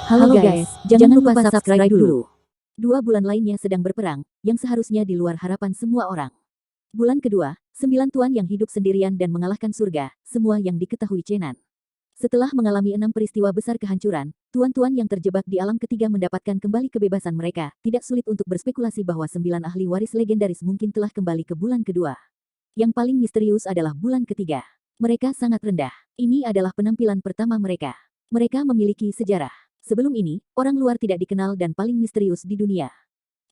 Halo guys, jangan lupa subscribe dulu. 2 bulan lainnya sedang berperang, yang seharusnya di luar harapan semua orang. Bulan kedua, 9 tuan yang hidup sendirian dan mengalahkan surga, semua yang diketahui Chenan. Setelah mengalami 6 peristiwa besar kehancuran, tuan-tuan yang terjebak di alam ketiga mendapatkan kembali kebebasan mereka. Tidak sulit untuk berspekulasi bahwa 9 ahli waris legendaris mungkin telah kembali ke bulan kedua. Yang paling misterius adalah bulan ketiga. Mereka sangat rendah. Ini adalah penampilan pertama mereka. Mereka memiliki sejarah. Sebelum ini, orang luar tidak dikenal dan paling misterius di dunia.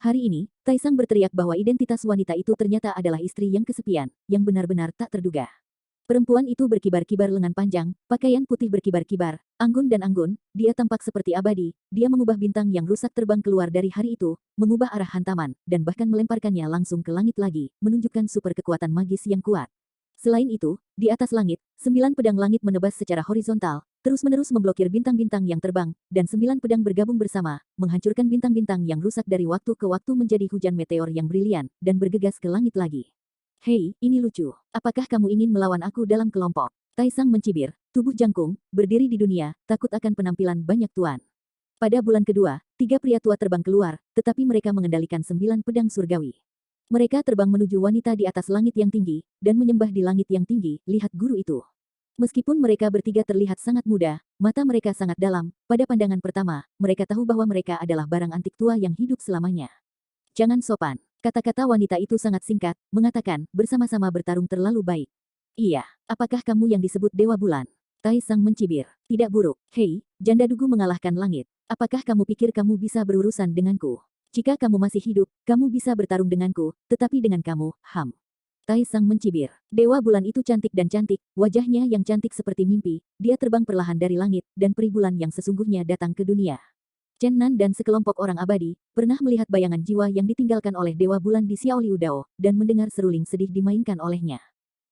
Hari ini, Taisang berteriak bahwa identitas wanita itu ternyata adalah istri yang kesepian, yang benar-benar tak terduga. Perempuan itu berkibar-kibar lengan panjang, pakaian putih berkibar-kibar, anggun dan anggun, dia tampak seperti abadi, dia mengubah bintang yang rusak terbang keluar dari hari itu, mengubah arah hantaman, dan bahkan melemparkannya langsung ke langit lagi, menunjukkan super kekuatan magis yang kuat. Selain itu, di atas langit, 9 pedang langit menebas secara horizontal, terus-menerus memblokir bintang-bintang yang terbang, dan 9 pedang bergabung bersama, menghancurkan bintang-bintang yang rusak dari waktu ke waktu menjadi hujan meteor yang brilian, dan bergegas ke langit lagi. Hei, ini lucu. Apakah kamu ingin melawan aku dalam kelompok? Taisang mencibir, tubuh jangkung, berdiri di dunia, takut akan penampilan banyak tuan. Pada bulan kedua, 3 pria tua terbang keluar, tetapi mereka mengendalikan 9 pedang surgawi. Mereka terbang menuju wanita di atas langit yang tinggi, dan menyembah di langit yang tinggi, lihat guru itu. Meskipun mereka bertiga terlihat sangat muda, mata mereka sangat dalam, pada pandangan pertama, mereka tahu bahwa mereka adalah barang antik tua yang hidup selamanya. Jangan sopan. Kata-kata wanita itu sangat singkat, mengatakan, bersama-sama bertarung terlalu baik. Iya, apakah kamu yang disebut Dewa Bulan? Taisang mencibir. Tidak buruk. Hei, janda dugu mengalahkan langit. Apakah kamu pikir kamu bisa berurusan denganku? Jika kamu masih hidup, kamu bisa bertarung denganku, tetapi dengan kamu, Taisang mencibir. Dewa bulan itu cantik dan cantik, wajahnya yang cantik seperti mimpi, dia terbang perlahan dari langit, dan peri bulan yang sesungguhnya datang ke dunia. Chen Nan dan sekelompok orang abadi, pernah melihat bayangan jiwa yang ditinggalkan oleh Dewa Bulan di Xiaoliu Dao, dan mendengar seruling sedih dimainkan olehnya.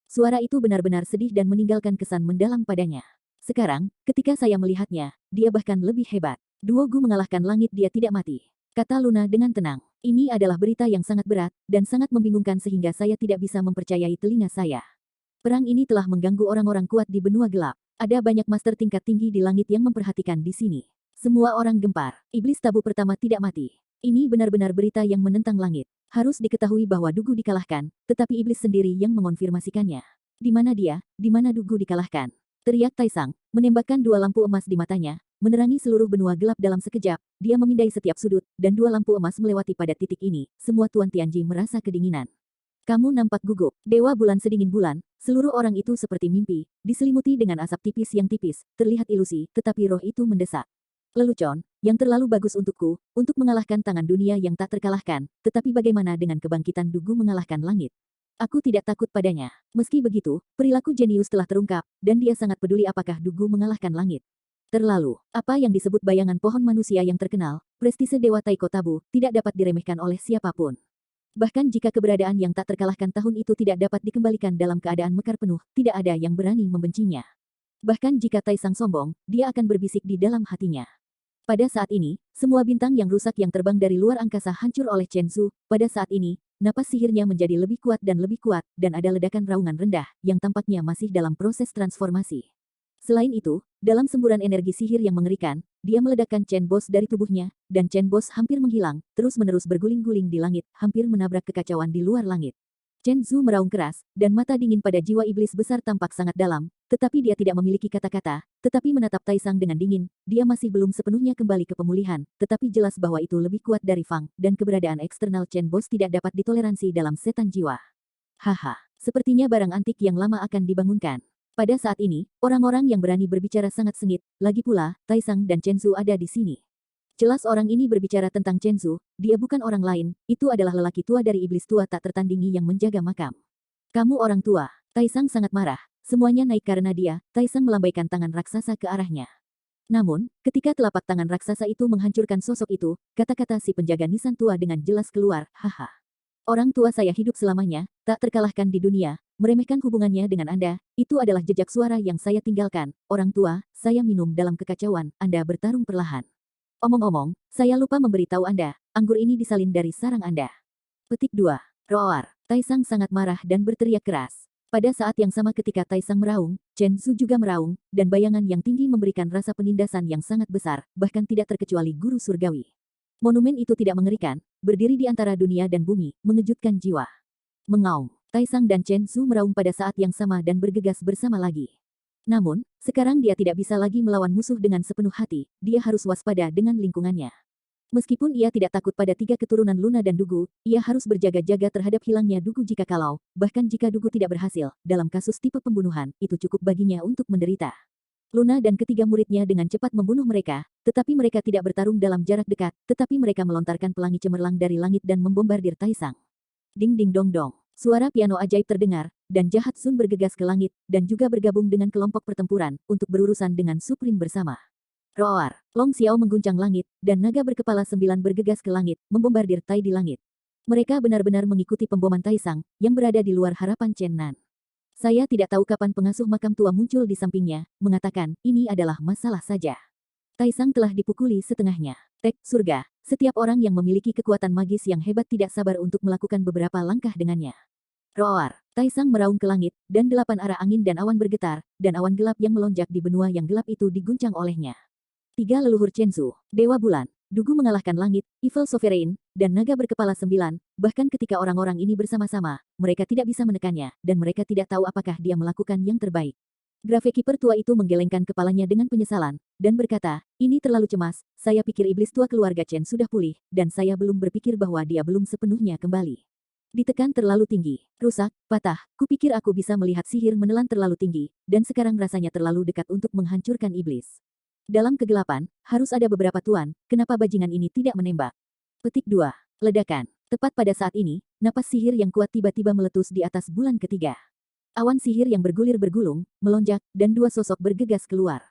Suara itu benar-benar sedih dan meninggalkan kesan mendalam padanya. Sekarang, ketika saya melihatnya, dia bahkan lebih hebat. Duogu mengalahkan langit, dia tidak mati. Kata Luna dengan tenang. Ini adalah berita yang sangat berat, dan sangat membingungkan sehingga saya tidak bisa mempercayai telinga saya. Perang ini telah mengganggu orang-orang kuat di benua gelap. Ada banyak master tingkat tinggi di langit yang memperhatikan di sini. Semua orang gempar. Iblis tabu pertama tidak mati. Ini benar-benar berita yang menentang langit. Harus diketahui bahwa Dugu dikalahkan, tetapi iblis sendiri yang mengonfirmasikannya. Di mana dia? Di mana Dugu dikalahkan? Teriak Taisang, menembakkan 2 lampu emas di matanya, menerangi seluruh benua gelap dalam sekejap, dia memindai setiap sudut, dan 2 lampu emas melewati pada titik ini, semua Tuan Tianji merasa kedinginan. Kamu nampak gugup, Dewa Bulan sedingin bulan, seluruh orang itu seperti mimpi, diselimuti dengan asap tipis yang tipis, terlihat ilusi, tetapi roh itu mendesak. Lelucon, yang terlalu bagus untukku, untuk mengalahkan tangan dunia yang tak terkalahkan, tetapi bagaimana dengan kebangkitan Dugu mengalahkan langit? Aku tidak takut padanya. Meski begitu, perilaku jenius telah terungkap, dan dia sangat peduli apakah Dugu mengalahkan langit. Terlalu, apa yang disebut bayangan pohon manusia yang terkenal, prestise Dewa Taiko Tabu, tidak dapat diremehkan oleh siapapun. Bahkan jika keberadaan yang tak terkalahkan tahun itu tidak dapat dikembalikan dalam keadaan mekar penuh, tidak ada yang berani membencinya. Bahkan jika Taisang sombong, dia akan berbisik di dalam hatinya. Pada saat ini, semua bintang yang rusak yang terbang dari luar angkasa hancur oleh Chen Zhu. Pada saat ini, napas sihirnya menjadi lebih kuat, dan ada ledakan raungan rendah, yang tampaknya masih dalam proses transformasi. Selain itu, dalam semburan energi sihir yang mengerikan, dia meledakkan Chen Boss dari tubuhnya, dan Chen Boss hampir menghilang, terus-menerus berguling-guling di langit, hampir menabrak kekacauan di luar langit. Chen Zhu meraung keras, dan mata dingin pada jiwa iblis besar tampak sangat dalam, tetapi dia tidak memiliki kata-kata, tetapi menatap Taisang dengan dingin, dia masih belum sepenuhnya kembali ke pemulihan, tetapi jelas bahwa itu lebih kuat dari Fang, dan keberadaan eksternal Chen Boss tidak dapat ditoleransi dalam setan jiwa. Haha, sepertinya barang antik yang lama akan dibangunkan. Pada saat ini, orang-orang yang berani berbicara sangat sengit, lagi pula, Taisang dan Chen Zhu ada di sini. Jelas orang ini berbicara tentang Chen Zhu, dia bukan orang lain, itu adalah lelaki tua dari iblis tua tak tertandingi yang menjaga makam. Kamu orang tua. Taisang sangat marah, semuanya naik karena dia. Taisang melambaikan tangan raksasa ke arahnya. Namun, ketika telapak tangan raksasa itu menghancurkan sosok itu, kata-kata si penjaga nisan tua dengan jelas keluar, haha. Orang tua saya hidup selamanya, tak terkalahkan di dunia, meremehkan hubungannya dengan Anda, itu adalah jejak suara yang saya tinggalkan. Orang tua, saya minum dalam kekacauan, Anda bertarung perlahan. Omong-omong, saya lupa memberitahu Anda, anggur ini disalin dari sarang Anda. Petik 2. Roar. Taisang sangat marah dan berteriak keras. Pada saat yang sama ketika Taisang meraung, Chen Zhu juga meraung, dan bayangan yang tinggi memberikan rasa penindasan yang sangat besar, bahkan tidak terkecuali guru surgawi. Monumen itu tidak mengerikan, berdiri di antara dunia dan bumi, mengejutkan jiwa. Mengaung, Taisang dan Chen Zhu meraung pada saat yang sama dan bergegas bersama lagi. Namun, sekarang dia tidak bisa lagi melawan musuh dengan sepenuh hati, dia harus waspada dengan lingkungannya. Meskipun ia tidak takut pada 3 keturunan Luna dan Dugu, ia harus berjaga-jaga terhadap hilangnya Dugu bahkan jika Dugu tidak berhasil, dalam kasus tipe pembunuhan, itu cukup baginya untuk menderita. Luna dan ketiga muridnya dengan cepat membunuh mereka, tetapi mereka tidak bertarung dalam jarak dekat, tetapi mereka melontarkan pelangi cemerlang dari langit dan membombardir Taisang. Ding ding dong dong. Suara piano ajaib terdengar, dan Jahat Sun bergegas ke langit, dan juga bergabung dengan kelompok pertempuran, untuk berurusan dengan Supreme bersama. Roar. Long Xiao mengguncang langit, dan naga berkepala 9 bergegas ke langit, membombardir Tai di langit. Mereka benar-benar mengikuti pemboman Taisang, yang berada di luar harapan Chen Nan. Saya tidak tahu kapan pengasuh makam tua muncul di sampingnya, mengatakan, ini adalah masalah saja. Taisang telah dipukuli setengahnya. Tek, surga. Setiap orang yang memiliki kekuatan magis yang hebat tidak sabar untuk melakukan beberapa langkah dengannya. Roar. Taisang meraung ke langit, dan 8 arah angin dan awan bergetar, dan awan gelap yang melonjak di benua yang gelap itu diguncang olehnya. 3 leluhur Chen Zhu, Dewa Bulan, Dugu mengalahkan langit, Evil Sovereign, dan naga berkepala 9, bahkan ketika orang-orang ini bersama-sama, mereka tidak bisa menekannya, dan mereka tidak tahu apakah dia melakukan yang terbaik. Gravekeeper tua itu menggelengkan kepalanya dengan penyesalan, dan berkata, ini terlalu cemas, saya pikir iblis tua keluarga Chen sudah pulih, dan saya belum berpikir bahwa dia belum sepenuhnya kembali. Ditekan terlalu tinggi, rusak, patah, kupikir aku bisa melihat sihir menelan terlalu tinggi, dan sekarang rasanya terlalu dekat untuk menghancurkan iblis. Dalam kegelapan, harus ada beberapa tuan, kenapa bajingan ini tidak menembak? Petik 2. Ledakan. Tepat pada saat ini, napas sihir yang kuat tiba-tiba meletus di atas bulan ketiga. Awan sihir yang bergulir bergulung, melonjak, dan 2 sosok bergegas keluar.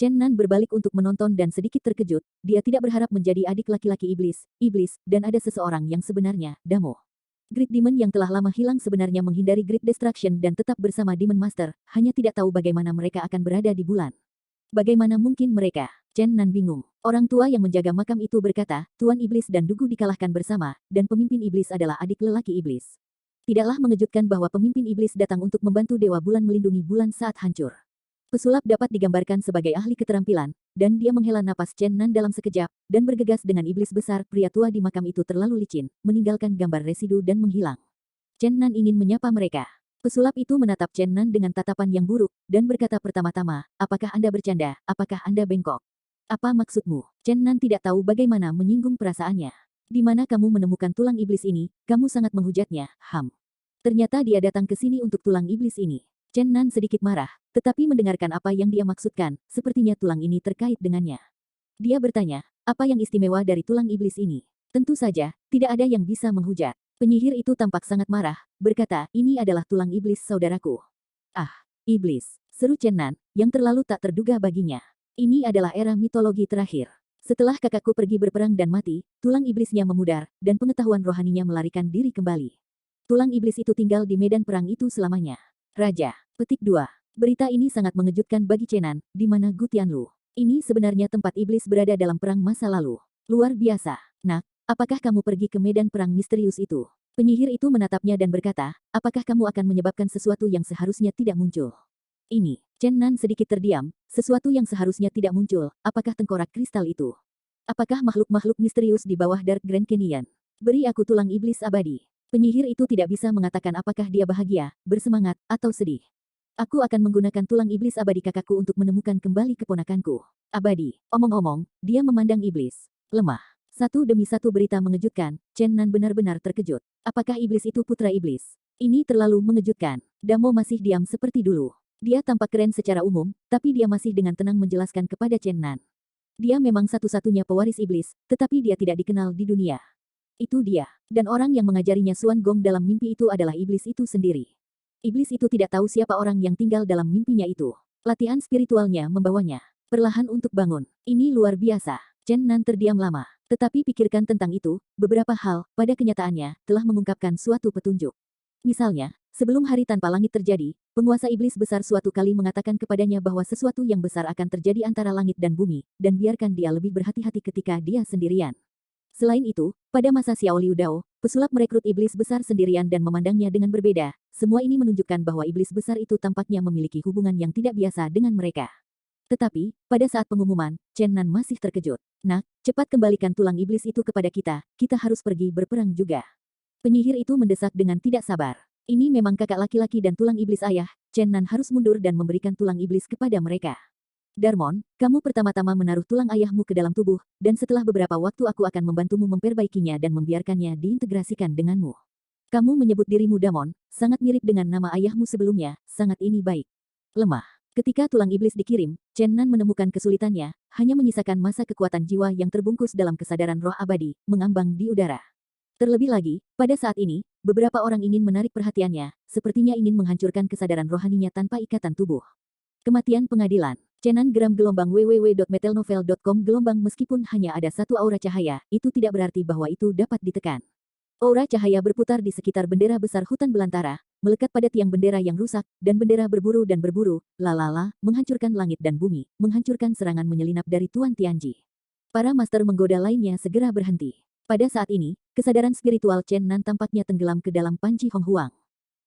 Chen Nan berbalik untuk menonton dan sedikit terkejut, dia tidak berharap menjadi adik laki-laki iblis, dan ada seseorang yang sebenarnya, Damo. Great Demon yang telah lama hilang sebenarnya menghindari Great Destruction dan tetap bersama Demon Master, hanya tidak tahu bagaimana mereka akan berada di bulan. Bagaimana mungkin mereka? Chen Nan bingung. Orang tua yang menjaga makam itu berkata, Tuan Iblis dan Dugu dikalahkan bersama, dan pemimpin iblis adalah adik lelaki iblis. Tidaklah mengejutkan bahwa pemimpin iblis datang untuk membantu Dewa Bulan melindungi bulan saat hancur. Pesulap dapat digambarkan sebagai ahli keterampilan, dan dia menghela napas Chen Nan dalam sekejap, dan bergegas dengan iblis besar. Pria tua di makam itu terlalu licin, meninggalkan gambar residu dan menghilang. Chen Nan ingin menyapa mereka. Pesulap itu menatap Chen Nan dengan tatapan yang buruk, dan berkata pertama-tama, apakah Anda bercanda, apakah Anda bengkok? Apa maksudmu? Chen Nan tidak tahu bagaimana menyinggung perasaannya. Di mana kamu menemukan tulang iblis ini, kamu sangat menghujatnya, Ternyata dia datang ke sini untuk tulang iblis ini. Chen Nan sedikit marah, tetapi mendengarkan apa yang dia maksudkan, sepertinya tulang ini terkait dengannya. Dia bertanya, apa yang istimewa dari tulang iblis ini? Tentu saja, tidak ada yang bisa menghujat. Penyihir itu tampak sangat marah, berkata, ini adalah tulang iblis saudaraku. Ah, iblis, seru Chen Nan, yang terlalu tak terduga baginya. Ini adalah era mitologi terakhir. Setelah kakakku pergi berperang dan mati, tulang iblisnya memudar, dan pengetahuan rohaninya melarikan diri kembali. Tulang iblis itu tinggal di medan perang itu selamanya. Raja. Petik 2. Berita ini sangat mengejutkan bagi Chen Nan, di mana Gu Tianlu. Ini sebenarnya tempat iblis berada dalam perang masa lalu. Luar biasa. Nak, apakah kamu pergi ke medan perang misterius itu? Penyihir itu menatapnya dan berkata, apakah kamu akan menyebabkan sesuatu yang seharusnya tidak muncul? Ini, Chen Nan sedikit terdiam, sesuatu yang seharusnya tidak muncul, apakah tengkorak kristal itu? Apakah makhluk-makhluk misterius di bawah Dark Grand Canyon? Beri aku tulang iblis abadi. Penyihir itu tidak bisa mengatakan apakah dia bahagia, bersemangat, atau sedih. Aku akan menggunakan tulang iblis abadi kakakku untuk menemukan kembali keponakanku. Abadi, omong-omong, dia memandang iblis. Lemah. Satu demi satu berita mengejutkan, Chen Nan benar-benar terkejut. Apakah iblis itu putra iblis? Ini terlalu mengejutkan. Damo masih diam seperti dulu. Dia tampak keren secara umum, tapi dia masih dengan tenang menjelaskan kepada Chen Nan. Dia memang satu-satunya pewaris iblis, tetapi dia tidak dikenal di dunia. Itu dia. Dan orang yang mengajarinya Xuan Gong dalam mimpi itu adalah iblis itu sendiri. Iblis itu tidak tahu siapa orang yang tinggal dalam mimpinya itu. Latihan spiritualnya membawanya perlahan untuk bangun. Ini luar biasa. Chen Nan terdiam lama. Tetapi pikirkan tentang itu, beberapa hal, pada kenyataannya, telah mengungkapkan suatu petunjuk. Misalnya, sebelum hari tanpa langit terjadi, penguasa iblis besar suatu kali mengatakan kepadanya bahwa sesuatu yang besar akan terjadi antara langit dan bumi, dan biarkan dia lebih berhati-hati ketika dia sendirian. Selain itu, pada masa Xiao Liu Dao, Pesulap merekrut iblis besar sendirian dan memandangnya dengan berbeda. Semua ini menunjukkan bahwa iblis besar itu tampaknya memiliki hubungan yang tidak biasa dengan mereka. Tetapi, pada saat pengumuman, Chen Nan masih terkejut. "Nak, cepat kembalikan tulang iblis itu kepada kita harus pergi berperang juga." Penyihir itu mendesak dengan tidak sabar. Ini memang kakak laki-laki dan tulang iblis ayah, Chen Nan harus mundur dan memberikan tulang iblis kepada mereka. "Darmon, kamu pertama-tama menaruh tulang ayahmu ke dalam tubuh, dan setelah beberapa waktu aku akan membantumu memperbaikinya dan membiarkannya diintegrasikan denganmu. Kamu menyebut dirimu Damon, sangat mirip dengan nama ayahmu sebelumnya, sangat ini baik." Lemah. Ketika tulang iblis dikirim, Chen Nan menemukan kesulitannya, hanya menyisakan masa kekuatan jiwa yang terbungkus dalam kesadaran roh abadi, mengambang di udara. Terlebih lagi, pada saat ini, beberapa orang ingin menarik perhatiannya, sepertinya ingin menghancurkan kesadaran rohaninya tanpa ikatan tubuh. Kematian pengadilan. Cenan geram gelombang www.metelnovel.com gelombang meskipun hanya ada satu aura cahaya, itu tidak berarti bahwa itu dapat ditekan. Aura cahaya berputar di sekitar bendera besar hutan belantara, melekat pada tiang bendera yang rusak, dan bendera berburu dan berburu, lalala, menghancurkan langit dan bumi, menghancurkan serangan menyelinap dari Tuan Tianji. Para master menggoda lainnya segera berhenti. Pada saat ini, kesadaran spiritual Chen Nan tampaknya tenggelam ke dalam panci Hong Huang.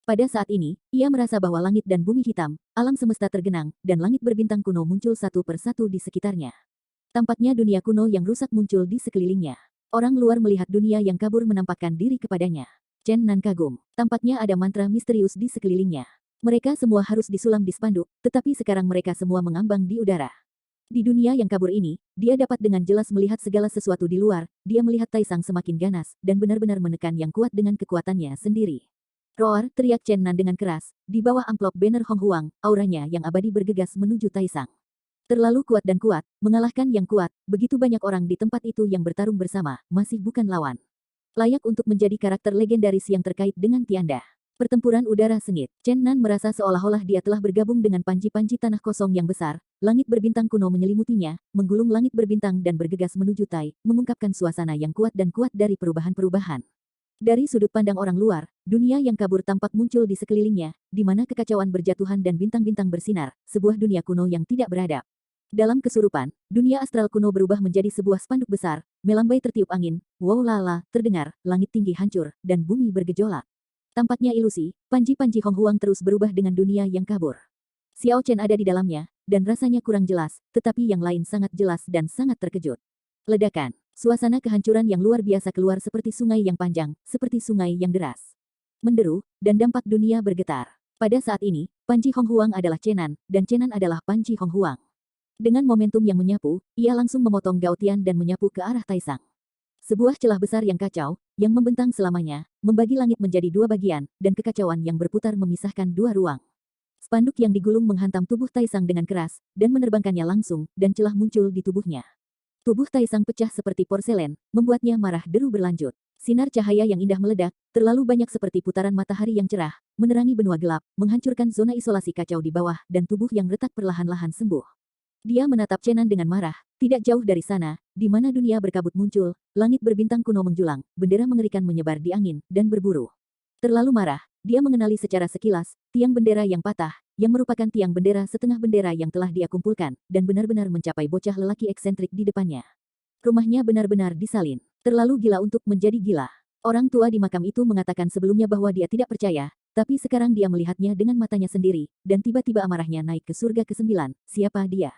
Pada saat ini, ia merasa bahwa langit dan bumi hitam, alam semesta tergenang, dan langit berbintang kuno muncul satu persatu di sekitarnya. Tampaknya dunia kuno yang rusak muncul di sekelilingnya. Orang luar melihat dunia yang kabur menampakkan diri kepadanya. Chen Nan kagum. Tampaknya ada mantra misterius di sekelilingnya. Mereka semua harus disulam di spanduk, tetapi sekarang mereka semua mengambang di udara. Di dunia yang kabur ini, dia dapat dengan jelas melihat segala sesuatu di luar, dia melihat Taisang semakin ganas, dan benar-benar menekan yang kuat dengan kekuatannya sendiri. "Roar!" teriak Chen Nan dengan keras, di bawah amplop banner Hong Huang, auranya yang abadi bergegas menuju Taisang. Terlalu kuat dan kuat, mengalahkan yang kuat, begitu banyak orang di tempat itu yang bertarung bersama, masih bukan lawan. Layak untuk menjadi karakter legendaris yang terkait dengan Tianda. Pertempuran udara sengit, Chen Nan merasa seolah-olah dia telah bergabung dengan panji-panji tanah kosong yang besar, langit berbintang kuno menyelimutinya, menggulung langit berbintang dan bergegas menuju Tai, mengungkapkan suasana yang kuat dan kuat dari perubahan-perubahan. Dari sudut pandang orang luar, dunia yang kabur tampak muncul di sekelilingnya, di mana kekacauan berjatuhan dan bintang-bintang bersinar, sebuah dunia kuno yang tidak beradab. Dalam kesurupan, dunia astral kuno berubah menjadi sebuah spanduk besar, melambai tertiup angin, wow lala, terdengar, langit tinggi hancur, dan bumi bergejolak. Tampaknya ilusi, panji-panji Hong Huang terus berubah dengan dunia yang kabur. Xiao Chen ada di dalamnya, dan rasanya kurang jelas, tetapi yang lain sangat jelas dan sangat terkejut. Ledakan. Suasana kehancuran yang luar biasa keluar seperti sungai yang panjang, seperti sungai yang deras. Menderu, dan dampak dunia bergetar. Pada saat ini, Panji Hong Huang adalah Cenan, dan Cenan adalah Panji Hong Huang. Dengan momentum yang menyapu, ia langsung memotong Gaotian dan menyapu ke arah Taisang. Sebuah celah besar yang kacau, yang membentang selamanya, membagi langit menjadi dua bagian, dan kekacauan yang berputar memisahkan dua ruang. Spanduk yang digulung menghantam tubuh Taisang dengan keras, dan menerbangkannya langsung, dan celah muncul di tubuhnya. Tubuh Taisang pecah seperti porselen, membuatnya marah deru berlanjut. Sinar cahaya yang indah meledak, terlalu banyak seperti putaran matahari yang cerah, menerangi benua gelap, menghancurkan zona isolasi kacau di bawah, dan tubuh yang retak perlahan-lahan sembuh. Dia menatap Cenan dengan marah, tidak jauh dari sana, di mana dunia berkabut muncul, langit berbintang kuno menjulang, bendera mengerikan menyebar di angin, dan berburu. Terlalu marah, dia mengenali secara sekilas, tiang bendera yang patah, yang merupakan tiang bendera setengah bendera yang telah dia kumpulkan, dan benar-benar mencapai bocah lelaki eksentrik di depannya. Rumahnya benar-benar disalin. Terlalu gila untuk menjadi gila. Orang tua di makam itu mengatakan sebelumnya bahwa dia tidak percaya, tapi sekarang dia melihatnya dengan matanya sendiri, dan tiba-tiba amarahnya naik ke surga ke-9. Siapa dia?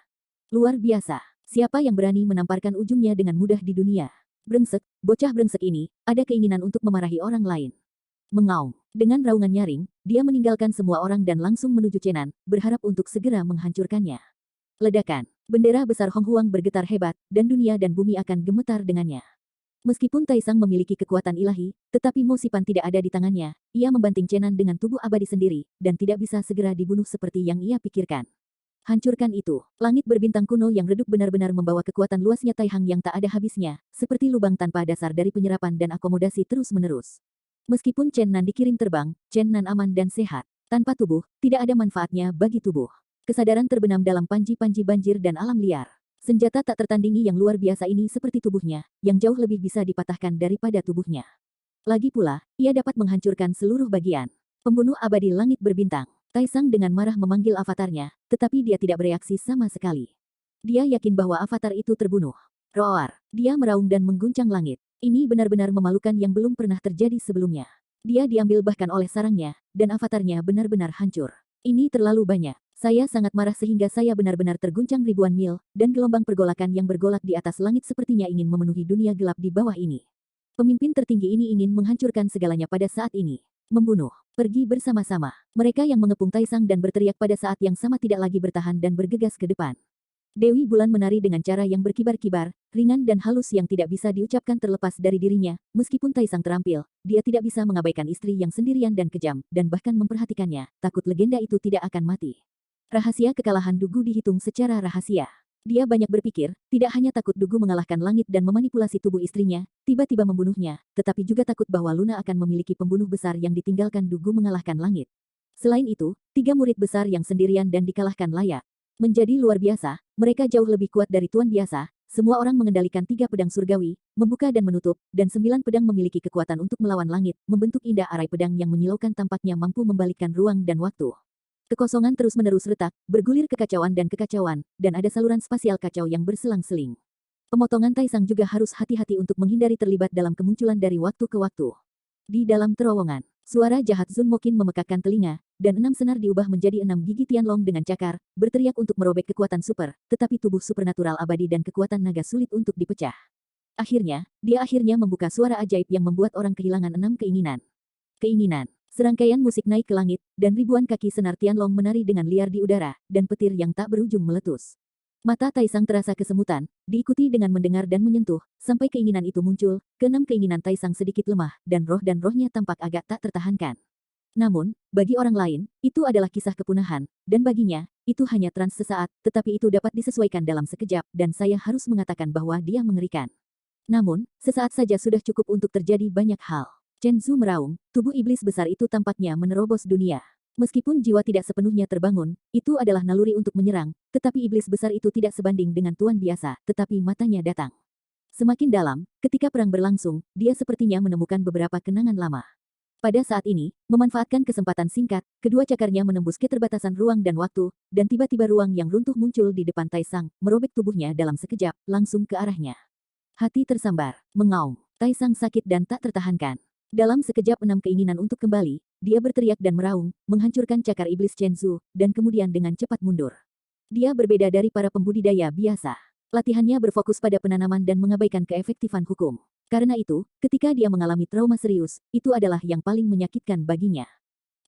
Luar biasa. Siapa yang berani menamparkan ujungnya dengan mudah di dunia? Brengsek, bocah brengsek ini, ada keinginan untuk memarahi orang lain. Mengaum. Dengan raungan nyaring, dia meninggalkan semua orang dan langsung menuju Cenan, berharap untuk segera menghancurkannya. Ledakan. Bendera besar Hong Huang bergetar hebat, dan dunia dan bumi akan gemetar dengannya. Meskipun Taisang memiliki kekuatan ilahi, tetapi Mo Sipan tidak ada di tangannya, ia membanting Cenan dengan tubuh abadi sendiri, dan tidak bisa segera dibunuh seperti yang ia pikirkan. Hancurkan itu. Langit berbintang kuno yang redup benar-benar membawa kekuatan luasnya Taihang yang tak ada habisnya, seperti lubang tanpa dasar dari penyerapan dan akomodasi terus-menerus. Meskipun Chen Nan dikirim terbang, Chen Nan aman dan sehat. Tanpa tubuh, tidak ada manfaatnya bagi tubuh. Kesadaran terbenam dalam panji-panji banjir dan alam liar. Senjata tak tertandingi yang luar biasa ini seperti tubuhnya, yang jauh lebih bisa dipatahkan daripada tubuhnya. Lagi pula, ia dapat menghancurkan seluruh bagian. Pembunuh abadi langit berbintang. Taisang dengan marah memanggil avatarnya, tetapi dia tidak bereaksi sama sekali. Dia yakin bahwa avatar itu terbunuh. Roar. Dia meraung dan mengguncang langit. Ini benar-benar memalukan yang belum pernah terjadi sebelumnya. Dia diambil bahkan oleh sarangnya, dan avatarnya benar-benar hancur. Ini terlalu banyak. Saya sangat marah sehingga saya benar-benar terguncang ribuan mil, dan gelombang pergolakan yang bergolak di atas langit sepertinya ingin memenuhi dunia gelap di bawah ini. Pemimpin tertinggi ini ingin menghancurkan segalanya pada saat ini. Membunuh. Pergi bersama-sama. Mereka yang mengepung Taisang dan berteriak pada saat yang sama tidak lagi bertahan dan bergegas ke depan. Dewi Bulan menari dengan cara yang berkibar-kibar, ringan dan halus yang tidak bisa diucapkan terlepas dari dirinya. Meskipun Taisang terampil, dia tidak bisa mengabaikan istri yang sendirian dan kejam, dan bahkan memperhatikannya. Takut legenda itu tidak akan mati. Rahasia kekalahan Dugu dihitung secara rahasia. Dia banyak berpikir, tidak hanya takut Dugu mengalahkan langit dan memanipulasi tubuh istrinya, tiba-tiba membunuhnya, tetapi juga takut bahwa Luna akan memiliki pembunuh besar yang ditinggalkan Dugu mengalahkan langit. Selain itu, 3 murid besar yang sendirian dan dikalahkan layak. Menjadi luar biasa, mereka jauh lebih kuat dari tuan biasa. Semua orang mengendalikan 3 pedang surgawi, membuka dan menutup, dan 9 pedang memiliki kekuatan untuk melawan langit, membentuk indah arai pedang yang menyilaukan tampaknya mampu membalikkan ruang dan waktu. Kekosongan terus-menerus retak, bergulir kekacauan, dan ada saluran spasial kacau yang berselang-seling. Pemotongan Taisang juga harus hati-hati untuk menghindari terlibat dalam kemunculan dari waktu ke waktu. Di dalam terowongan, suara jahat Zun Mokin memekakkan telinga, dan 6 senar diubah menjadi 6 gigi Tianlong dengan cakar, berteriak untuk merobek kekuatan super, tetapi tubuh supernatural abadi dan kekuatan naga sulit untuk dipecah. Akhirnya, dia membuka suara ajaib yang membuat orang kehilangan 6 keinginan. Keinginan. Serangkaian musik naik ke langit, dan ribuan kaki senar Tianlong menari dengan liar di udara, dan petir yang tak berujung meletus. Mata Taisang terasa kesemutan, diikuti dengan mendengar dan menyentuh, sampai keinginan itu muncul. Keenam keinginan Taisang sedikit lemah, dan rohnya tampak agak tak tertahankan. Namun, bagi orang lain, itu adalah kisah kepunahan, dan baginya, itu hanya trans sesaat, tetapi itu dapat disesuaikan dalam sekejap, dan saya harus mengatakan bahwa dia mengerikan. Namun, sesaat saja sudah cukup untuk terjadi banyak hal. Chen Zhu meraung, tubuh iblis besar itu tampaknya menerobos dunia. Meskipun jiwa tidak sepenuhnya terbangun, itu adalah naluri untuk menyerang, tetapi iblis besar itu tidak sebanding dengan tuan biasa, tetapi matanya datang. Semakin dalam, ketika perang berlangsung, dia sepertinya menemukan beberapa kenangan lama. Pada saat ini, memanfaatkan kesempatan singkat, kedua cakarnya menembus keterbatasan ruang dan waktu, dan tiba-tiba ruang yang runtuh muncul di depan Taisang, merobek tubuhnya dalam sekejap, langsung ke arahnya. Hati tersambar, mengaum, Taisang sakit dan tak tertahankan. Dalam sekejap 6 keinginan untuk kembali, dia berteriak dan meraung, menghancurkan cakar iblis Chen Zhu, dan kemudian dengan cepat mundur. Dia berbeda dari para pembudidaya biasa. Latihannya berfokus pada penanaman dan mengabaikan keefektifan hukum. Karena itu, ketika dia mengalami trauma serius, itu adalah yang paling menyakitkan baginya.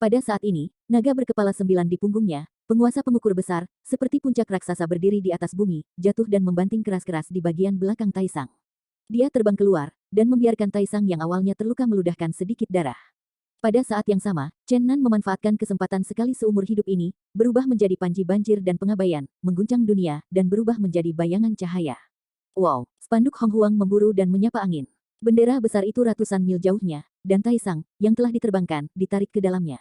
Pada saat ini, naga berkepala 9 di punggungnya, penguasa pengukur besar, seperti puncak raksasa berdiri di atas bumi, jatuh dan membanting keras-keras di bagian belakang Taisang. Dia terbang keluar, dan membiarkan Taisang yang awalnya terluka meludahkan sedikit darah. Pada saat yang sama, Chen Nan memanfaatkan kesempatan sekali seumur hidup ini, berubah menjadi panji banjir dan pengabaian, mengguncang dunia, dan berubah menjadi bayangan cahaya. Wow! Spanduk Hong Huang memburu dan menyapa angin. Bendera besar itu ratusan mil jauhnya, dan Taisang, yang telah diterbangkan, ditarik ke dalamnya.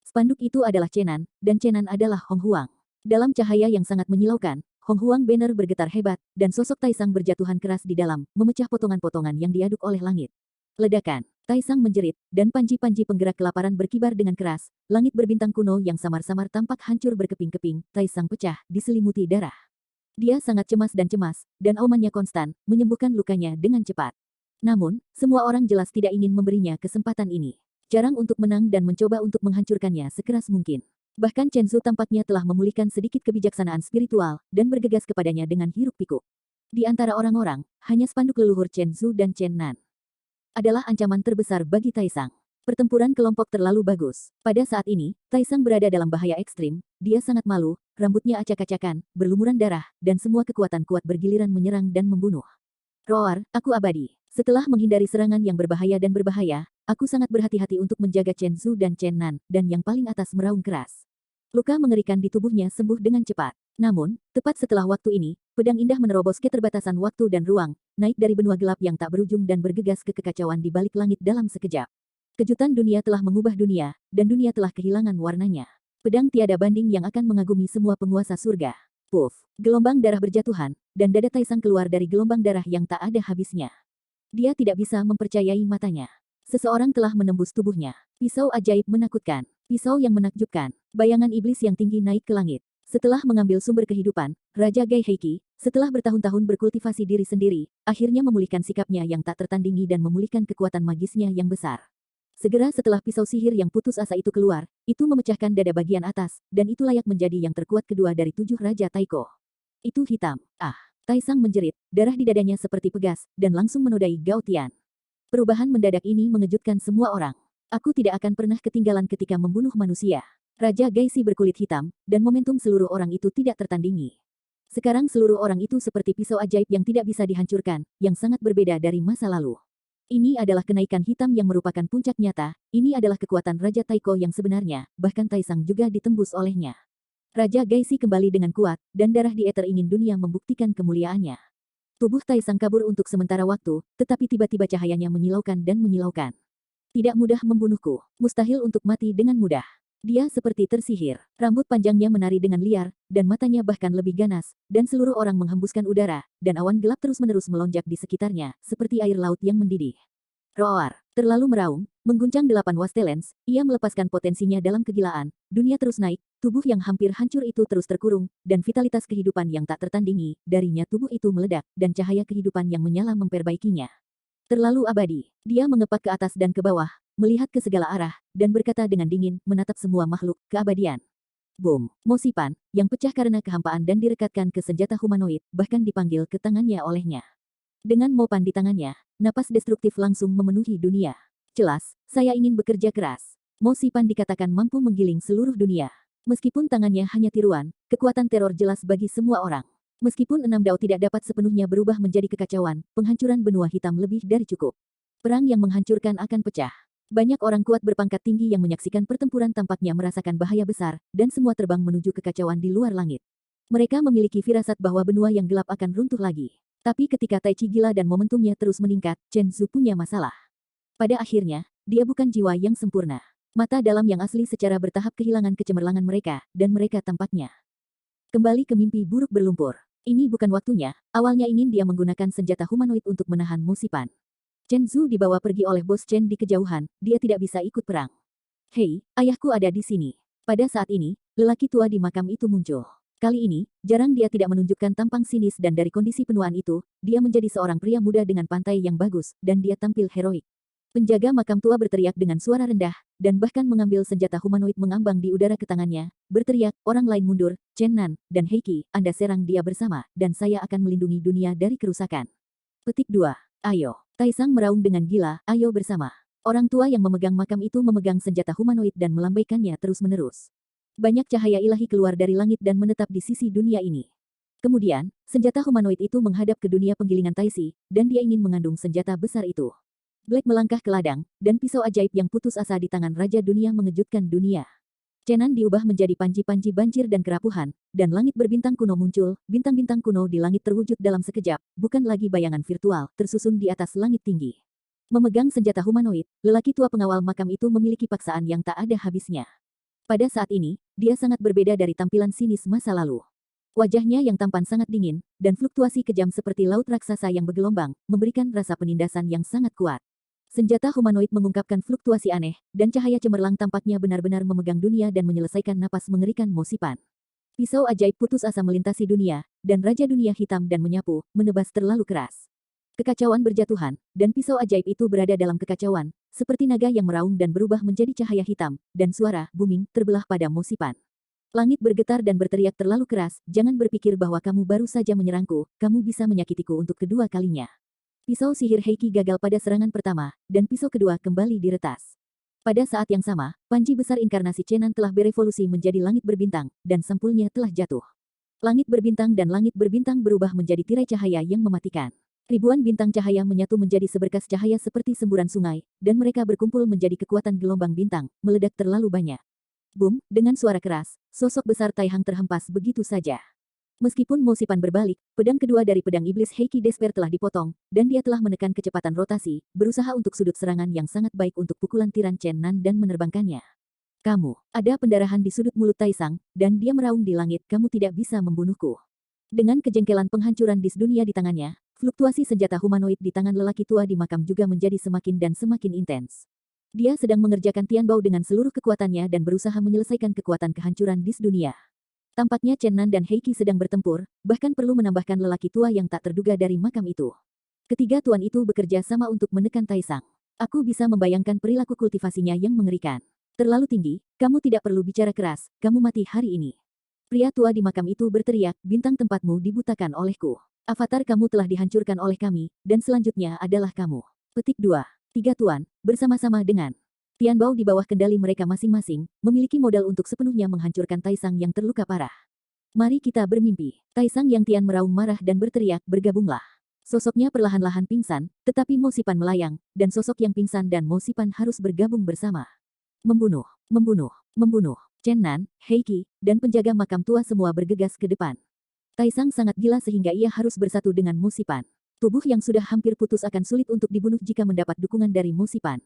Spanduk itu adalah Chenan, dan Chenan adalah Hong Huang. Dalam cahaya yang sangat menyilaukan, Hong Huang banner bergetar hebat, dan sosok Taisang berjatuhan keras di dalam, memecah potongan-potongan yang diaduk oleh langit. Ledakan. Taisang menjerit, dan panji-panji penggerak kelaparan berkibar dengan keras. Langit berbintang kuno yang samar-samar tampak hancur berkeping-keping. Taisang pecah, diselimuti darah. Dia sangat cemas, dan aumannya konstan, menyembuhkan lukanya dengan cepat. Namun, semua orang jelas tidak ingin memberinya kesempatan ini. Jarang untuk menang dan mencoba untuk menghancurkannya sekeras mungkin. Bahkan Chen Zhu tampaknya telah memulihkan sedikit kebijaksanaan spiritual, dan bergegas kepadanya dengan hiruk-pikuk. Di antara orang-orang, hanya spanduk leluhur Chen Zhu dan Chen Nan adalah ancaman terbesar bagi Taisang. Pertempuran kelompok terlalu bagus. Pada saat ini, Taisang berada dalam bahaya ekstrim. Dia sangat malu, rambutnya acak-acakan, berlumuran darah, dan semua kekuatan kuat bergiliran menyerang dan membunuh. Roar, aku abadi. Setelah menghindari serangan yang berbahaya, aku sangat berhati-hati untuk menjaga Chen Zhu dan Chen Nan, dan yang paling atas meraung keras. Luka mengerikan di tubuhnya sembuh dengan cepat. Namun, tepat setelah waktu ini, pedang indah menerobos keterbatasan waktu dan ruang, naik dari benua gelap yang tak berujung dan bergegas ke kekacauan di balik langit dalam sekejap. Kejutan dunia telah mengubah dunia, dan dunia telah kehilangan warnanya. Pedang tiada banding yang akan mengagumi semua penguasa surga. Puff, gelombang darah berjatuhan, dan dada Taisang keluar dari gelombang darah yang tak ada habisnya. Dia tidak bisa mempercayai matanya. Seseorang telah menembus tubuhnya. Pisau ajaib menakutkan. Pisau yang menakjubkan. Bayangan iblis yang tinggi naik ke langit. Setelah mengambil sumber kehidupan, Raja Gai Heiki, Setelah bertahun-tahun berkultivasi diri sendiri, akhirnya memulihkan sikapnya yang tak tertandingi dan memulihkan kekuatan magisnya yang besar. Segera setelah pisau sihir yang putus asa itu keluar, itu memecahkan dada bagian atas, dan itu layak menjadi yang terkuat kedua dari 7 Raja Taiko. Itu hitam. Ah! Taisang menjerit, darah di dadanya seperti pegas, dan langsung menodai Gao Tian. Perubahan mendadak ini mengejutkan semua orang. Aku tidak akan pernah ketinggalan ketika membunuh manusia. Raja Gaisi berkulit hitam, dan momentum seluruh orang itu tidak tertandingi. Sekarang seluruh orang itu seperti pisau ajaib yang tidak bisa dihancurkan, yang sangat berbeda dari masa lalu. Ini adalah kenaikan hitam yang merupakan puncak nyata, ini adalah kekuatan Raja Taiko yang sebenarnya, bahkan Taisang juga ditembus olehnya. Raja Gaisi kembali dengan kuat, dan darah di eter ingin dunia membuktikan kemuliaannya. Tubuh Taisang kabur untuk sementara waktu, tetapi tiba-tiba cahayanya menyilaukan dan menyilaukan. Tidak mudah membunuhku, mustahil untuk mati dengan mudah. Dia seperti tersihir, rambut panjangnya menari dengan liar, dan matanya bahkan lebih ganas, dan seluruh orang menghembuskan udara, dan awan gelap terus-menerus melonjak di sekitarnya, seperti air laut yang mendidih. Roar, terlalu meraung, mengguncang 8 Wastelens, ia melepaskan potensinya dalam kegilaan, dunia terus naik, tubuh yang hampir hancur itu terus terkurung, dan vitalitas kehidupan yang tak tertandingi, darinya tubuh itu meledak, dan cahaya kehidupan yang menyala memperbaikinya. Terlalu abadi, dia mengepak ke atas dan ke bawah, melihat ke segala arah, dan berkata dengan dingin, menatap semua makhluk, keabadian. Boom, Mosipan, yang pecah karena kehampaan dan direkatkan ke senjata humanoid, bahkan dipanggil ke tangannya olehnya. Dengan mopan di tangannya, napas destruktif langsung memenuhi dunia. Jelas, saya ingin bekerja keras. Mosipan dikatakan mampu menggiling seluruh dunia. Meskipun tangannya hanya tiruan, kekuatan teror jelas bagi semua orang. Meskipun 6 dao tidak dapat sepenuhnya berubah menjadi kekacauan, penghancuran benua hitam lebih dari cukup. Perang yang menghancurkan akan pecah. Banyak orang kuat berpangkat tinggi yang menyaksikan pertempuran tampaknya merasakan bahaya besar, dan semua terbang menuju kekacauan di luar langit. Mereka memiliki firasat bahwa benua yang gelap akan runtuh lagi. Tapi ketika Tai Chi gila dan momentumnya terus meningkat, Chen Zhu punya masalah. Pada akhirnya, dia bukan jiwa yang sempurna. Mata dalam yang asli secara bertahap kehilangan kecemerlangan mereka, dan mereka tampaknya kembali ke mimpi buruk berlumpur. Ini bukan waktunya, awalnya ingin dia menggunakan senjata humanoid untuk menahan Mosipan. Chen Zhu dibawa pergi oleh bos Chen di kejauhan, dia tidak bisa ikut perang. Hei, ayahku ada di sini. Pada saat ini, lelaki tua di makam itu muncul. Kali ini, jarang dia tidak menunjukkan tampang sinis dan dari kondisi penuaan itu, dia menjadi seorang pria muda dengan pantai yang bagus, dan dia tampil heroik. Penjaga makam tua berteriak dengan suara rendah, dan bahkan mengambil senjata humanoid mengambang di udara ke tangannya, berteriak, orang lain mundur, Chen Nan, dan Heiki, Anda serang dia bersama, dan saya akan melindungi dunia dari kerusakan. Petik 2. Ayo. Taisang meraung dengan gila, ayo bersama. Orang tua yang memegang makam itu memegang senjata humanoid dan melambaikannya terus-menerus. Banyak cahaya ilahi keluar dari langit dan menetap di sisi dunia ini. Kemudian, senjata humanoid itu menghadap ke dunia penggilingan Taisi, dan dia ingin mengandung senjata besar itu. Black melangkah ke ladang, dan pisau ajaib yang putus asa di tangan Raja Dunia mengejutkan dunia. Chenan diubah menjadi panci-panci banjir dan kerapuhan, dan langit berbintang kuno muncul, bintang-bintang kuno di langit terwujud dalam sekejap, bukan lagi bayangan virtual, tersusun di atas langit tinggi. Memegang senjata humanoid, lelaki tua pengawal makam itu memiliki paksaan yang tak ada habisnya. Pada saat ini, dia sangat berbeda dari tampilan sinis masa lalu. Wajahnya yang tampan sangat dingin, dan fluktuasi kejam seperti laut raksasa yang bergelombang, memberikan rasa penindasan yang sangat kuat. Senjata humanoid mengungkapkan fluktuasi aneh, dan cahaya cemerlang tampaknya benar-benar memegang dunia dan menyelesaikan napas mengerikan Mosipan. Pisau ajaib putus asa melintasi dunia, dan Raja Dunia hitam dan menyapu, menebas terlalu keras. Kekacauan berjatuhan, dan pisau ajaib itu berada dalam kekacauan, seperti naga yang meraung dan berubah menjadi cahaya hitam, dan suara, booming, terbelah pada Mosipan. Langit bergetar dan berteriak terlalu keras, jangan berpikir bahwa kamu baru saja menyerangku, kamu bisa menyakitiku untuk kedua kalinya. Pisau sihir Heiki gagal pada serangan pertama, dan pisau kedua kembali diretas. Pada saat yang sama, panji besar inkarnasi Chenan telah berevolusi menjadi langit berbintang, dan sampulnya telah jatuh. Langit berbintang dan langit berbintang berubah menjadi tirai cahaya yang mematikan. Ribuan bintang cahaya menyatu menjadi seberkas cahaya seperti semburan sungai, dan mereka berkumpul menjadi kekuatan gelombang bintang, meledak terlalu banyak. Boom, dengan suara keras, sosok besar Taihang terhempas begitu saja. Meskipun Mosipan berbalik, pedang kedua dari pedang iblis Heiki Despair telah dipotong, dan dia telah menekan kecepatan rotasi, berusaha untuk sudut serangan yang sangat baik untuk pukulan tiran Chen Nan dan menerbangkannya. Kamu, ada pendarahan di sudut mulut Taisang, dan dia meraung di langit, kamu tidak bisa membunuhku. Dengan kejengkelan penghancuran dis dunia di tangannya, fluktuasi senjata humanoid di tangan lelaki tua di makam juga menjadi semakin dan semakin intens. Dia sedang mengerjakan Tianbao dengan seluruh kekuatannya dan berusaha menyelesaikan kekuatan kehancuran dis dunia. Tampaknya Chen Nan dan Heiki sedang bertempur, bahkan perlu menambahkan lelaki tua yang tak terduga dari makam itu. Ketiga tuan itu bekerja sama untuk menekan Taisang. Aku bisa membayangkan perilaku kultivasinya yang mengerikan. Terlalu tinggi, kamu tidak perlu bicara keras, kamu mati hari ini. Pria tua di makam itu berteriak, bintang tempatmu dibutakan olehku. Avatar kamu telah dihancurkan oleh kami, dan selanjutnya adalah kamu. Petik 2. Tiga tuan, bersama-sama dengan Tian Bao di bawah kendali mereka masing-masing, memiliki modal untuk sepenuhnya menghancurkan Taisang yang terluka parah. Mari kita bermimpi. Taisang yang Tian meraung marah dan berteriak, bergabunglah. Sosoknya perlahan-lahan pingsan, tetapi Mo Sipan melayang, dan sosok yang pingsan dan Mo Sipan harus bergabung bersama. Membunuh, membunuh, membunuh. Chen Nan, Heiki, dan penjaga makam tua semua bergegas ke depan. Taisang sangat gila sehingga ia harus bersatu dengan Mo Sipan. Tubuh yang sudah hampir putus akan sulit untuk dibunuh jika mendapat dukungan dari Mo Sipan.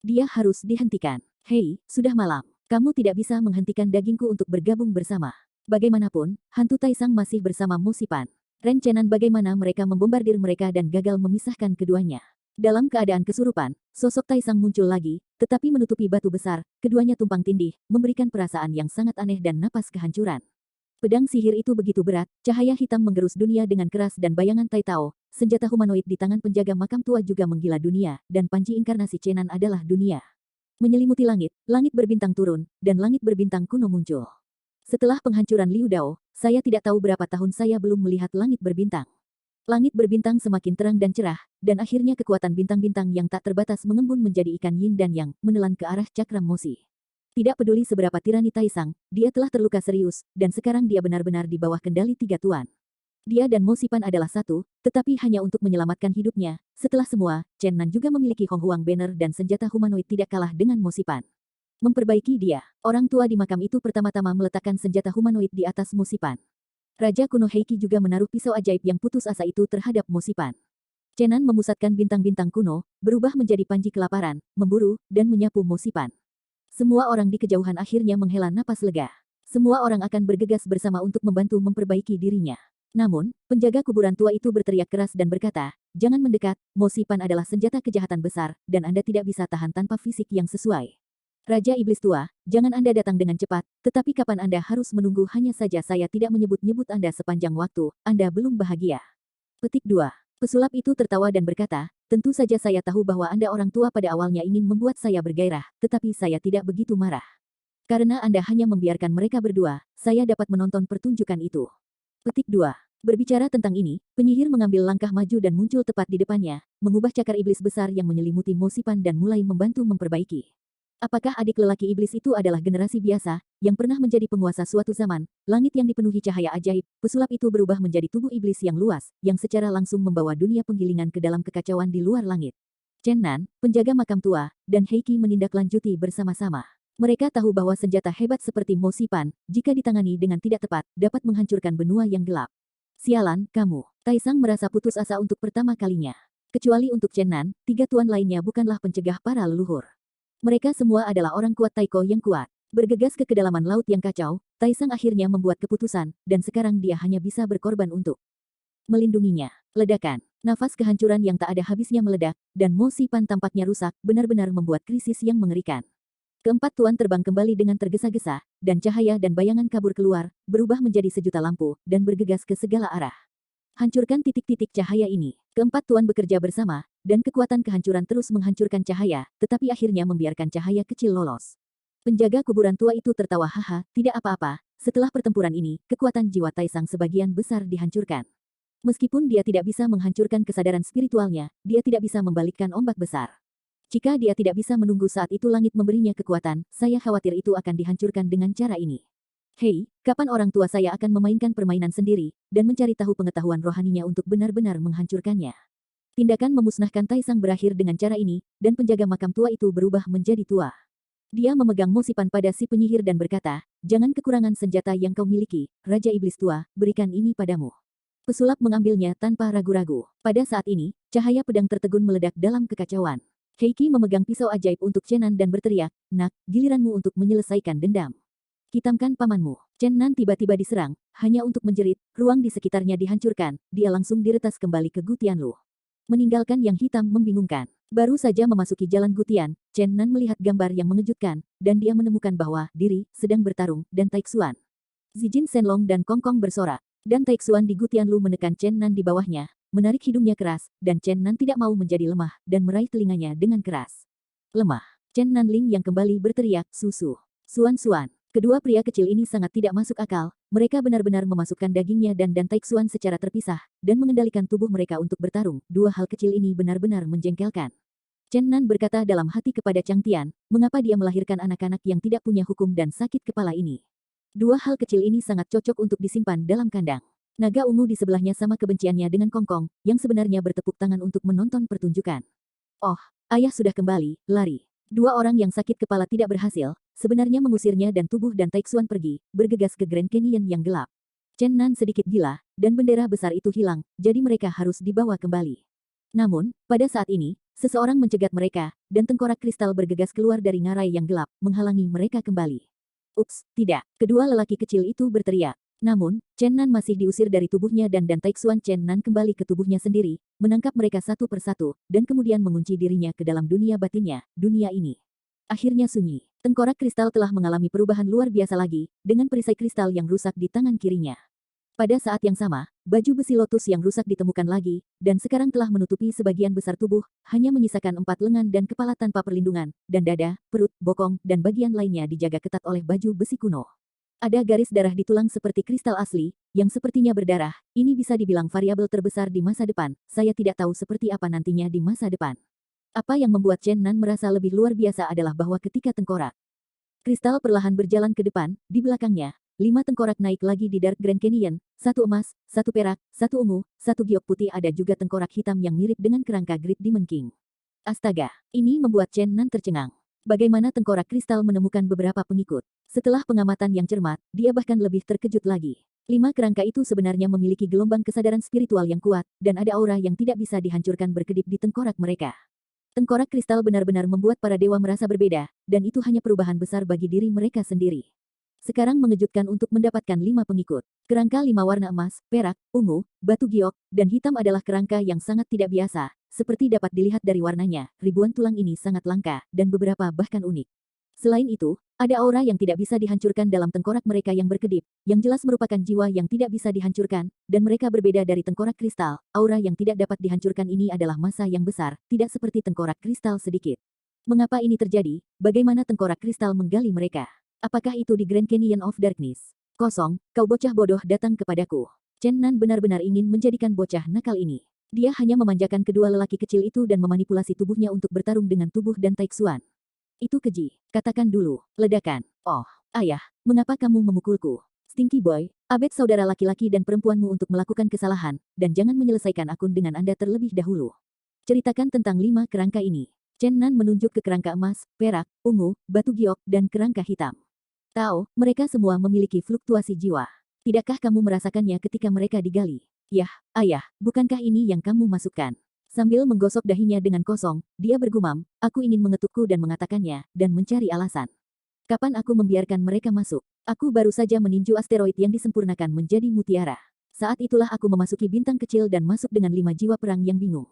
Dia harus dihentikan. Hei, sudah malam. Kamu tidak bisa menghentikan dagingku untuk bergabung bersama. Bagaimanapun, hantu Taisang masih bersama Mo Sipan. Rencenan bagaimana mereka membombardir mereka dan gagal memisahkan keduanya. Dalam keadaan kesurupan, sosok Taisang muncul lagi, tetapi menutupi batu besar, keduanya tumpang tindih, memberikan perasaan yang sangat aneh dan napas kehancuran. Pedang sihir itu begitu berat, cahaya hitam menggerus dunia dengan keras dan bayangan Tai Tao, senjata humanoid di tangan penjaga makam tua juga menggila dunia, dan panji inkarnasi Chenan adalah dunia. Menyelimuti langit, langit berbintang turun, dan langit berbintang kuno muncul. Setelah penghancuran Liu Dao, saya tidak tahu berapa tahun saya belum melihat langit berbintang. Langit berbintang semakin terang dan cerah, dan akhirnya kekuatan bintang-bintang yang tak terbatas mengembun menjadi ikan yin dan yang, menelan ke arah cakram Mosi. Tidak peduli seberapa tirani Taisang, dia telah terluka serius, dan sekarang dia benar-benar di bawah kendali tiga tuan. Dia dan Mo Sipan adalah satu, tetapi hanya untuk menyelamatkan hidupnya. Setelah semua, Chen Nan juga memiliki Hong Huang Banner dan senjata humanoid tidak kalah dengan Mo Sipan. Memperbaiki dia, orang tua di makam itu pertama-tama meletakkan senjata humanoid di atas Mo Sipan. Raja kuno Heiki juga menaruh pisau ajaib yang putus asa itu terhadap Mo Sipan. Chen Nan memusatkan bintang-bintang kuno, berubah menjadi panji kelaparan, memburu, dan menyapu Mo Sipan. Semua orang di kejauhan akhirnya menghela napas lega. Semua orang akan bergegas bersama untuk membantu memperbaiki dirinya. Namun, penjaga kuburan tua itu berteriak keras dan berkata, jangan mendekat, Mo Sipan adalah senjata kejahatan besar, dan Anda tidak bisa tahan tanpa fisik yang sesuai. Raja Iblis Tua, jangan Anda datang dengan cepat, tetapi kapan Anda harus menunggu hanya saja saya tidak menyebut-nyebut Anda sepanjang waktu, Anda belum bahagia. Petik 2. Pesulap itu tertawa dan berkata, tentu saja saya tahu bahwa Anda orang tua pada awalnya ingin membuat saya bergairah, tetapi saya tidak begitu marah. Karena Anda hanya membiarkan mereka berdua, saya dapat menonton pertunjukan itu. Petik 2. Berbicara tentang ini, penyihir mengambil langkah maju dan muncul tepat di depannya, mengubah cakar iblis besar yang menyelimuti Mo Sipan dan mulai membantu memperbaiki. Apakah adik lelaki iblis itu adalah generasi biasa, yang pernah menjadi penguasa suatu zaman? Langit yang dipenuhi cahaya ajaib, pesulap itu berubah menjadi tubuh iblis yang luas, yang secara langsung membawa dunia penggilingan ke dalam kekacauan di luar langit. Chen Nan, penjaga makam tua, dan Heiki menindaklanjuti bersama-sama. Mereka tahu bahwa senjata hebat seperti Mo Sipan, jika ditangani dengan tidak tepat, dapat menghancurkan benua yang gelap. Sialan, kamu. Taisang merasa putus asa untuk pertama kalinya. Kecuali untuk Chen Nan, tiga tuan lainnya bukanlah pencegah para leluhur. Mereka semua adalah orang kuat Taiko yang kuat. Bergegas ke kedalaman laut yang kacau, Taisang akhirnya membuat keputusan, dan sekarang dia hanya bisa berkorban untuk melindunginya. Ledakan. Nafas kehancuran yang tak ada habisnya meledak, dan Mo Sipan tampaknya rusak, benar-benar membuat krisis yang mengerikan. Keempat tuan terbang kembali dengan tergesa-gesa, dan cahaya dan bayangan kabur keluar, berubah menjadi sejuta lampu, dan bergegas ke segala arah. Hancurkan titik-titik cahaya ini. Keempat tuan bekerja bersama, dan kekuatan kehancuran terus menghancurkan cahaya, tetapi akhirnya membiarkan cahaya kecil lolos. Penjaga kuburan tua itu tertawa haha, tidak apa-apa, setelah pertempuran ini, kekuatan jiwa Taisang sebagian besar dihancurkan. Meskipun dia tidak bisa menghancurkan kesadaran spiritualnya, dia tidak bisa membalikkan ombak besar. Jika dia tidak bisa menunggu saat itu langit memberinya kekuatan, saya khawatir itu akan dihancurkan dengan cara ini. Hei, kapan orang tua saya akan memainkan permainan sendiri, dan mencari tahu pengetahuan rohaninya untuk benar-benar menghancurkannya? Tindakan memusnahkan Taisang berakhir dengan cara ini, dan penjaga makam tua itu berubah menjadi tua. Dia memegang Mo Sipan pada si penyihir dan berkata, jangan kekurangan senjata yang kau miliki, Raja Iblis Tua, berikan ini padamu. Pesulap mengambilnya tanpa ragu-ragu. Pada saat ini, cahaya pedang tertegun meledak dalam kekacauan. Heiki memegang pisau ajaib untuk Chen Nan dan berteriak, nak, giliranmu untuk menyelesaikan dendam. Hitamkan pamanmu. Chen Nan tiba-tiba diserang, hanya untuk menjerit, ruang di sekitarnya dihancurkan, dia langsung diretas kembali ke Gu Tianlu. Meninggalkan yang hitam membingungkan. Baru saja memasuki jalan Gu Tian, Chen Nan melihat gambar yang mengejutkan, dan dia menemukan bahwa diri sedang bertarung, dan Taixuan. Zijin Shenlong dan Kong Kong bersorak, dan Taixuan di Gutianlu menekan Chen Nan di bawahnya, menarik hidungnya keras, dan Chen Nan tidak mau menjadi lemah, dan meraih telinganya dengan keras. Lemah. Chen Nanling yang kembali berteriak, susu. Suan-suan. Kedua pria kecil ini sangat tidak masuk akal, mereka benar-benar memasukkan dagingnya dan Taixuan secara terpisah, dan mengendalikan tubuh mereka untuk bertarung. Dua hal kecil ini benar-benar menjengkelkan. Chen Nan berkata dalam hati kepada Chang Tian, mengapa dia melahirkan anak-anak yang tidak punya hukum dan sakit kepala ini. Dua hal kecil ini sangat cocok untuk disimpan dalam kandang. Naga ungu di sebelahnya sama kebenciannya dengan Kong Kong, yang sebenarnya bertepuk tangan untuk menonton pertunjukan. Oh, ayah sudah kembali, lari. Dua orang yang sakit kepala tidak berhasil, sebenarnya mengusirnya dan tubuh Taixuan pergi, bergegas ke Grand Canyon yang gelap. Chen Nan sedikit gila, dan bendera besar itu hilang, jadi mereka harus dibawa kembali. Namun, pada saat ini, seseorang mencegat mereka, dan tengkorak kristal bergegas keluar dari ngarai yang gelap, menghalangi mereka kembali. Ups, tidak. Kedua lelaki kecil itu berteriak. Namun, Chen Nan masih diusir dari tubuhnya dan Taixuan Chen Nan kembali ke tubuhnya sendiri, menangkap mereka satu persatu, dan kemudian mengunci dirinya ke dalam dunia batinnya, dunia ini. Akhirnya sunyi. Tengkorak kristal telah mengalami perubahan luar biasa lagi, dengan perisai kristal yang rusak di tangan kirinya. Pada saat yang sama, baju besi lotus yang rusak ditemukan lagi, dan sekarang telah menutupi sebagian besar tubuh, hanya menyisakan 4 lengan dan kepala tanpa perlindungan, dan dada, perut, bokong, dan bagian lainnya dijaga ketat oleh baju besi kuno. Ada garis darah di tulang seperti kristal asli, yang sepertinya berdarah. Ini bisa dibilang variabel terbesar di masa depan. Saya tidak tahu seperti apa nantinya di masa depan. Apa yang membuat Chen Nan merasa lebih luar biasa adalah bahwa ketika tengkorak kristal perlahan berjalan ke depan, di belakangnya, 5 tengkorak naik lagi di Dark Grand Canyon, 1 emas, 1 perak, 1 ungu, 1 giok putih, ada juga tengkorak hitam yang mirip dengan kerangka Great Demon King. Astaga, ini membuat Chen Nan tercengang. Bagaimana tengkorak kristal menemukan beberapa pengikut? Setelah pengamatan yang cermat, dia bahkan lebih terkejut lagi. 5 kerangka itu sebenarnya memiliki gelombang kesadaran spiritual yang kuat, dan ada aura yang tidak bisa dihancurkan berkedip di tengkorak mereka. Tengkorak kristal benar-benar membuat para dewa merasa berbeda, dan itu hanya perubahan besar bagi diri mereka sendiri. Sekarang mengejutkan untuk mendapatkan 5 pengikut. Kerangka 5 warna emas, perak, ungu, batu giok, dan hitam adalah kerangka yang sangat tidak biasa. Seperti dapat dilihat dari warnanya, ribuan tulang ini sangat langka, dan beberapa bahkan unik. Selain itu, ada aura yang tidak bisa dihancurkan dalam tengkorak mereka yang berkedip, yang jelas merupakan jiwa yang tidak bisa dihancurkan, dan mereka berbeda dari tengkorak kristal. Aura yang tidak dapat dihancurkan ini adalah massa yang besar, tidak seperti tengkorak kristal sedikit. Mengapa ini terjadi? Bagaimana tengkorak kristal menggali mereka? Apakah itu di Grand Canyon of Darkness? Kosong, kau bocah bodoh datang kepadaku. Chen Nan benar-benar ingin menjadikan bocah nakal ini. Dia hanya memanjakan kedua lelaki kecil itu dan memanipulasi tubuhnya untuk bertarung dengan tubuh Taixuan. Itu keji. Katakan dulu. Ledakan. Oh, ayah, mengapa kamu memukulku? Stinky Boy, abet saudara laki-laki dan perempuanmu untuk melakukan kesalahan, dan jangan menyelesaikan akun dengan Anda terlebih dahulu. Ceritakan tentang 5 kerangka ini. Chen Nan menunjuk ke kerangka emas, perak, ungu, batu giok, dan kerangka hitam. Tahu, mereka semua memiliki fluktuasi jiwa. Tidakkah kamu merasakannya ketika mereka digali? Yah, ayah, bukankah ini yang kamu masukkan? Sambil menggosok dahinya dengan kosong, dia bergumam, aku ingin mengetukku dan mengatakannya, dan mencari alasan. Kapan aku membiarkan mereka masuk? Aku baru saja meninju asteroid yang disempurnakan menjadi mutiara. Saat itulah aku memasuki bintang kecil dan masuk dengan 5 jiwa perang yang bingung.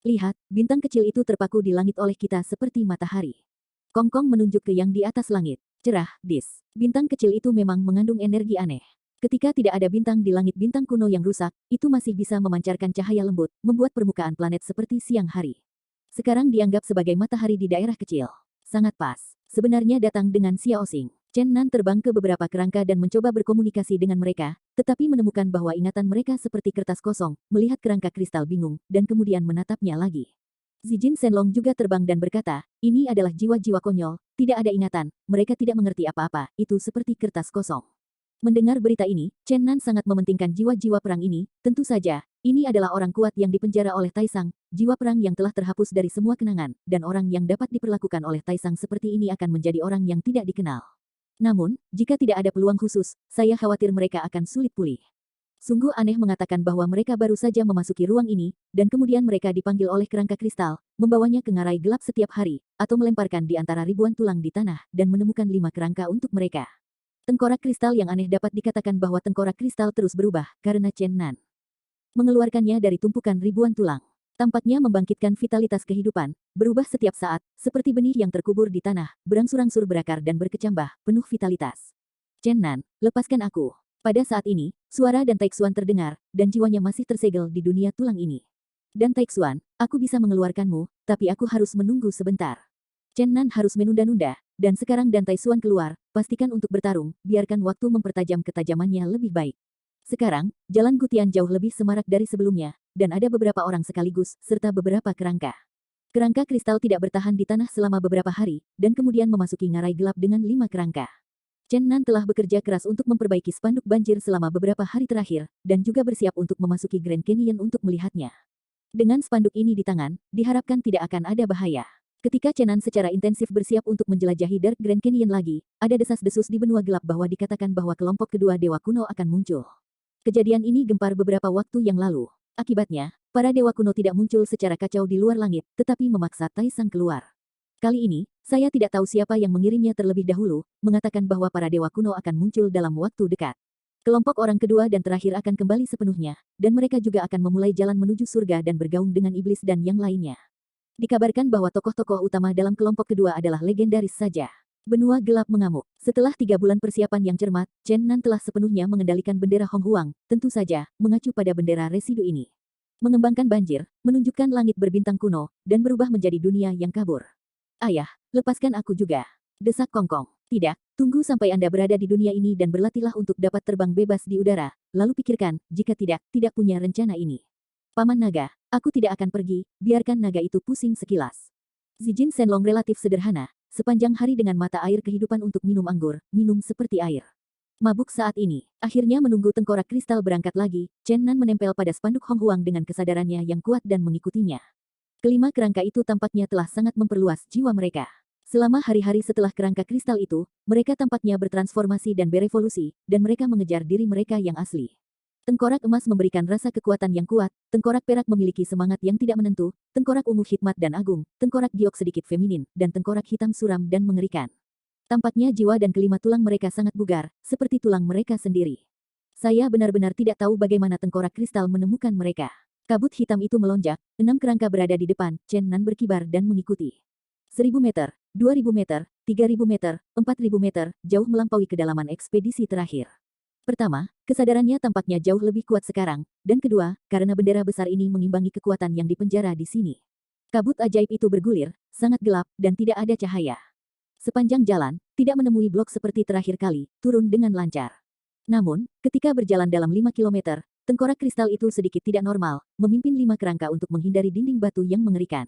Lihat, bintang kecil itu terpaku di langit oleh kita seperti matahari. Kong Kong menunjuk ke yang di atas langit. Cerah, Dis. Bintang kecil itu memang mengandung energi aneh. Ketika tidak ada bintang di langit bintang kuno yang rusak, itu masih bisa memancarkan cahaya lembut, membuat permukaan planet seperti siang hari. Sekarang dianggap sebagai matahari di daerah kecil. Sangat pas. Sebenarnya datang dengan Xiao Xing. Chen Nan terbang ke beberapa kerangka dan mencoba berkomunikasi dengan mereka, tetapi menemukan bahwa ingatan mereka seperti kertas kosong, melihat kerangka kristal bingung, dan kemudian menatapnya lagi. Zijin Shenlong juga terbang dan berkata, ini adalah jiwa-jiwa konyol, tidak ada ingatan, mereka tidak mengerti apa-apa, itu seperti kertas kosong. Mendengar berita ini, Chen Nan sangat mementingkan jiwa-jiwa perang ini, tentu saja, ini adalah orang kuat yang dipenjara oleh Taisang, jiwa perang yang telah terhapus dari semua kenangan, dan orang yang dapat diperlakukan oleh Taisang seperti ini akan menjadi orang yang tidak dikenal. Namun, jika tidak ada peluang khusus, saya khawatir mereka akan sulit pulih. Sungguh aneh mengatakan bahwa mereka baru saja memasuki ruang ini, dan kemudian mereka dipanggil oleh kerangka kristal, membawanya ke ngarai gelap setiap hari, atau melemparkan di antara ribuan tulang di tanah, dan menemukan 5 kerangka untuk mereka. Tengkorak kristal yang aneh dapat dikatakan bahwa tengkorak kristal terus berubah, karena Chen Nan mengeluarkannya dari tumpukan ribuan tulang. Tampaknya membangkitkan vitalitas kehidupan, berubah setiap saat, seperti benih yang terkubur di tanah, berangsur-angsur berakar dan berkecambah, penuh vitalitas. Chen Nan, lepaskan aku. Pada saat ini, suara dan Taixuan terdengar, dan jiwanya masih tersegel di dunia tulang ini. Dan Taixuan, aku bisa mengeluarkanmu, tapi aku harus menunggu sebentar. Chen Nan harus menunda-nunda, dan sekarang dan Taixuan keluar, pastikan untuk bertarung, biarkan waktu mempertajam ketajamannya lebih baik. Sekarang, jalan Gutian jauh lebih semarak dari sebelumnya, dan ada beberapa orang sekaligus, serta beberapa kerangka. Kerangka kristal tidak bertahan di tanah selama beberapa hari, dan kemudian memasuki ngarai gelap dengan 5 kerangka. Chen Nan telah bekerja keras untuk memperbaiki spanduk banjir selama beberapa hari terakhir, dan juga bersiap untuk memasuki Grand Canyon untuk melihatnya. Dengan spanduk ini di tangan, diharapkan tidak akan ada bahaya. Ketika Chen Nan secara intensif bersiap untuk menjelajahi Dark Grand Canyon lagi, ada desas-desus di benua gelap bahwa dikatakan bahwa kelompok kedua dewa kuno akan muncul. Kejadian ini gempar beberapa waktu yang lalu. Akibatnya, para dewa kuno tidak muncul secara kacau di luar langit, tetapi memaksa Taisang keluar. Kali ini, saya tidak tahu siapa yang mengirimnya terlebih dahulu, mengatakan bahwa para dewa kuno akan muncul dalam waktu dekat. Kelompok orang kedua dan terakhir akan kembali sepenuhnya, dan mereka juga akan memulai jalan menuju surga dan bergaung dengan iblis dan yang lainnya. Dikabarkan bahwa tokoh-tokoh utama dalam kelompok kedua adalah legendaris saja. Benua gelap mengamuk. Setelah 3 bulan persiapan yang cermat, Chen Nan telah sepenuhnya mengendalikan bendera Hong Huang, tentu saja, mengacu pada bendera residu ini. Mengembangkan banjir, menunjukkan langit berbintang kuno, dan berubah menjadi dunia yang kabur. Ayah, lepaskan aku juga. Desak Kongkong. Tidak, tunggu sampai Anda berada di dunia ini dan berlatihlah untuk dapat terbang bebas di udara, lalu pikirkan, jika tidak punya rencana ini. Paman Naga, aku tidak akan pergi, biarkan naga itu pusing sekilas. Zijin Shenlong relatif sederhana, sepanjang hari dengan mata air kehidupan untuk minum anggur, minum seperti air. Mabuk saat ini, akhirnya menunggu tengkorak kristal berangkat lagi, Chen Nan menempel pada spanduk Hong Huang dengan kesadarannya yang kuat dan mengikutinya. Kelima kerangka itu tampaknya telah sangat memperluas jiwa mereka. Selama hari-hari setelah kerangka kristal itu, mereka tampaknya bertransformasi dan berevolusi, dan mereka mengejar diri mereka yang asli. Tengkorak emas memberikan rasa kekuatan yang kuat, tengkorak perak memiliki semangat yang tidak menentu, tengkorak ungu hikmat dan agung, tengkorak giok sedikit feminin, dan tengkorak hitam suram dan mengerikan. Tampaknya jiwa dan kelima tulang mereka sangat bugar, seperti tulang mereka sendiri. Saya benar-benar tidak tahu bagaimana tengkorak kristal menemukan mereka. Kabut hitam itu melonjak, 6 kerangka berada di depan, Chen Nan berkibar dan mengikuti. 1000 meter, 2000 meter, 3000 meter, 4000 meter, jauh melampaui kedalaman ekspedisi terakhir. Pertama, kesadarannya tampaknya jauh lebih kuat sekarang, dan kedua, karena bendera besar ini mengimbangi kekuatan yang dipenjara di sini. Kabut ajaib itu bergulir, sangat gelap, dan tidak ada cahaya. Sepanjang jalan, tidak menemui blok seperti terakhir kali, turun dengan lancar. Namun, ketika berjalan dalam 5 kilometer, tengkorak kristal itu sedikit tidak normal, memimpin 5 kerangka untuk menghindari dinding batu yang mengerikan.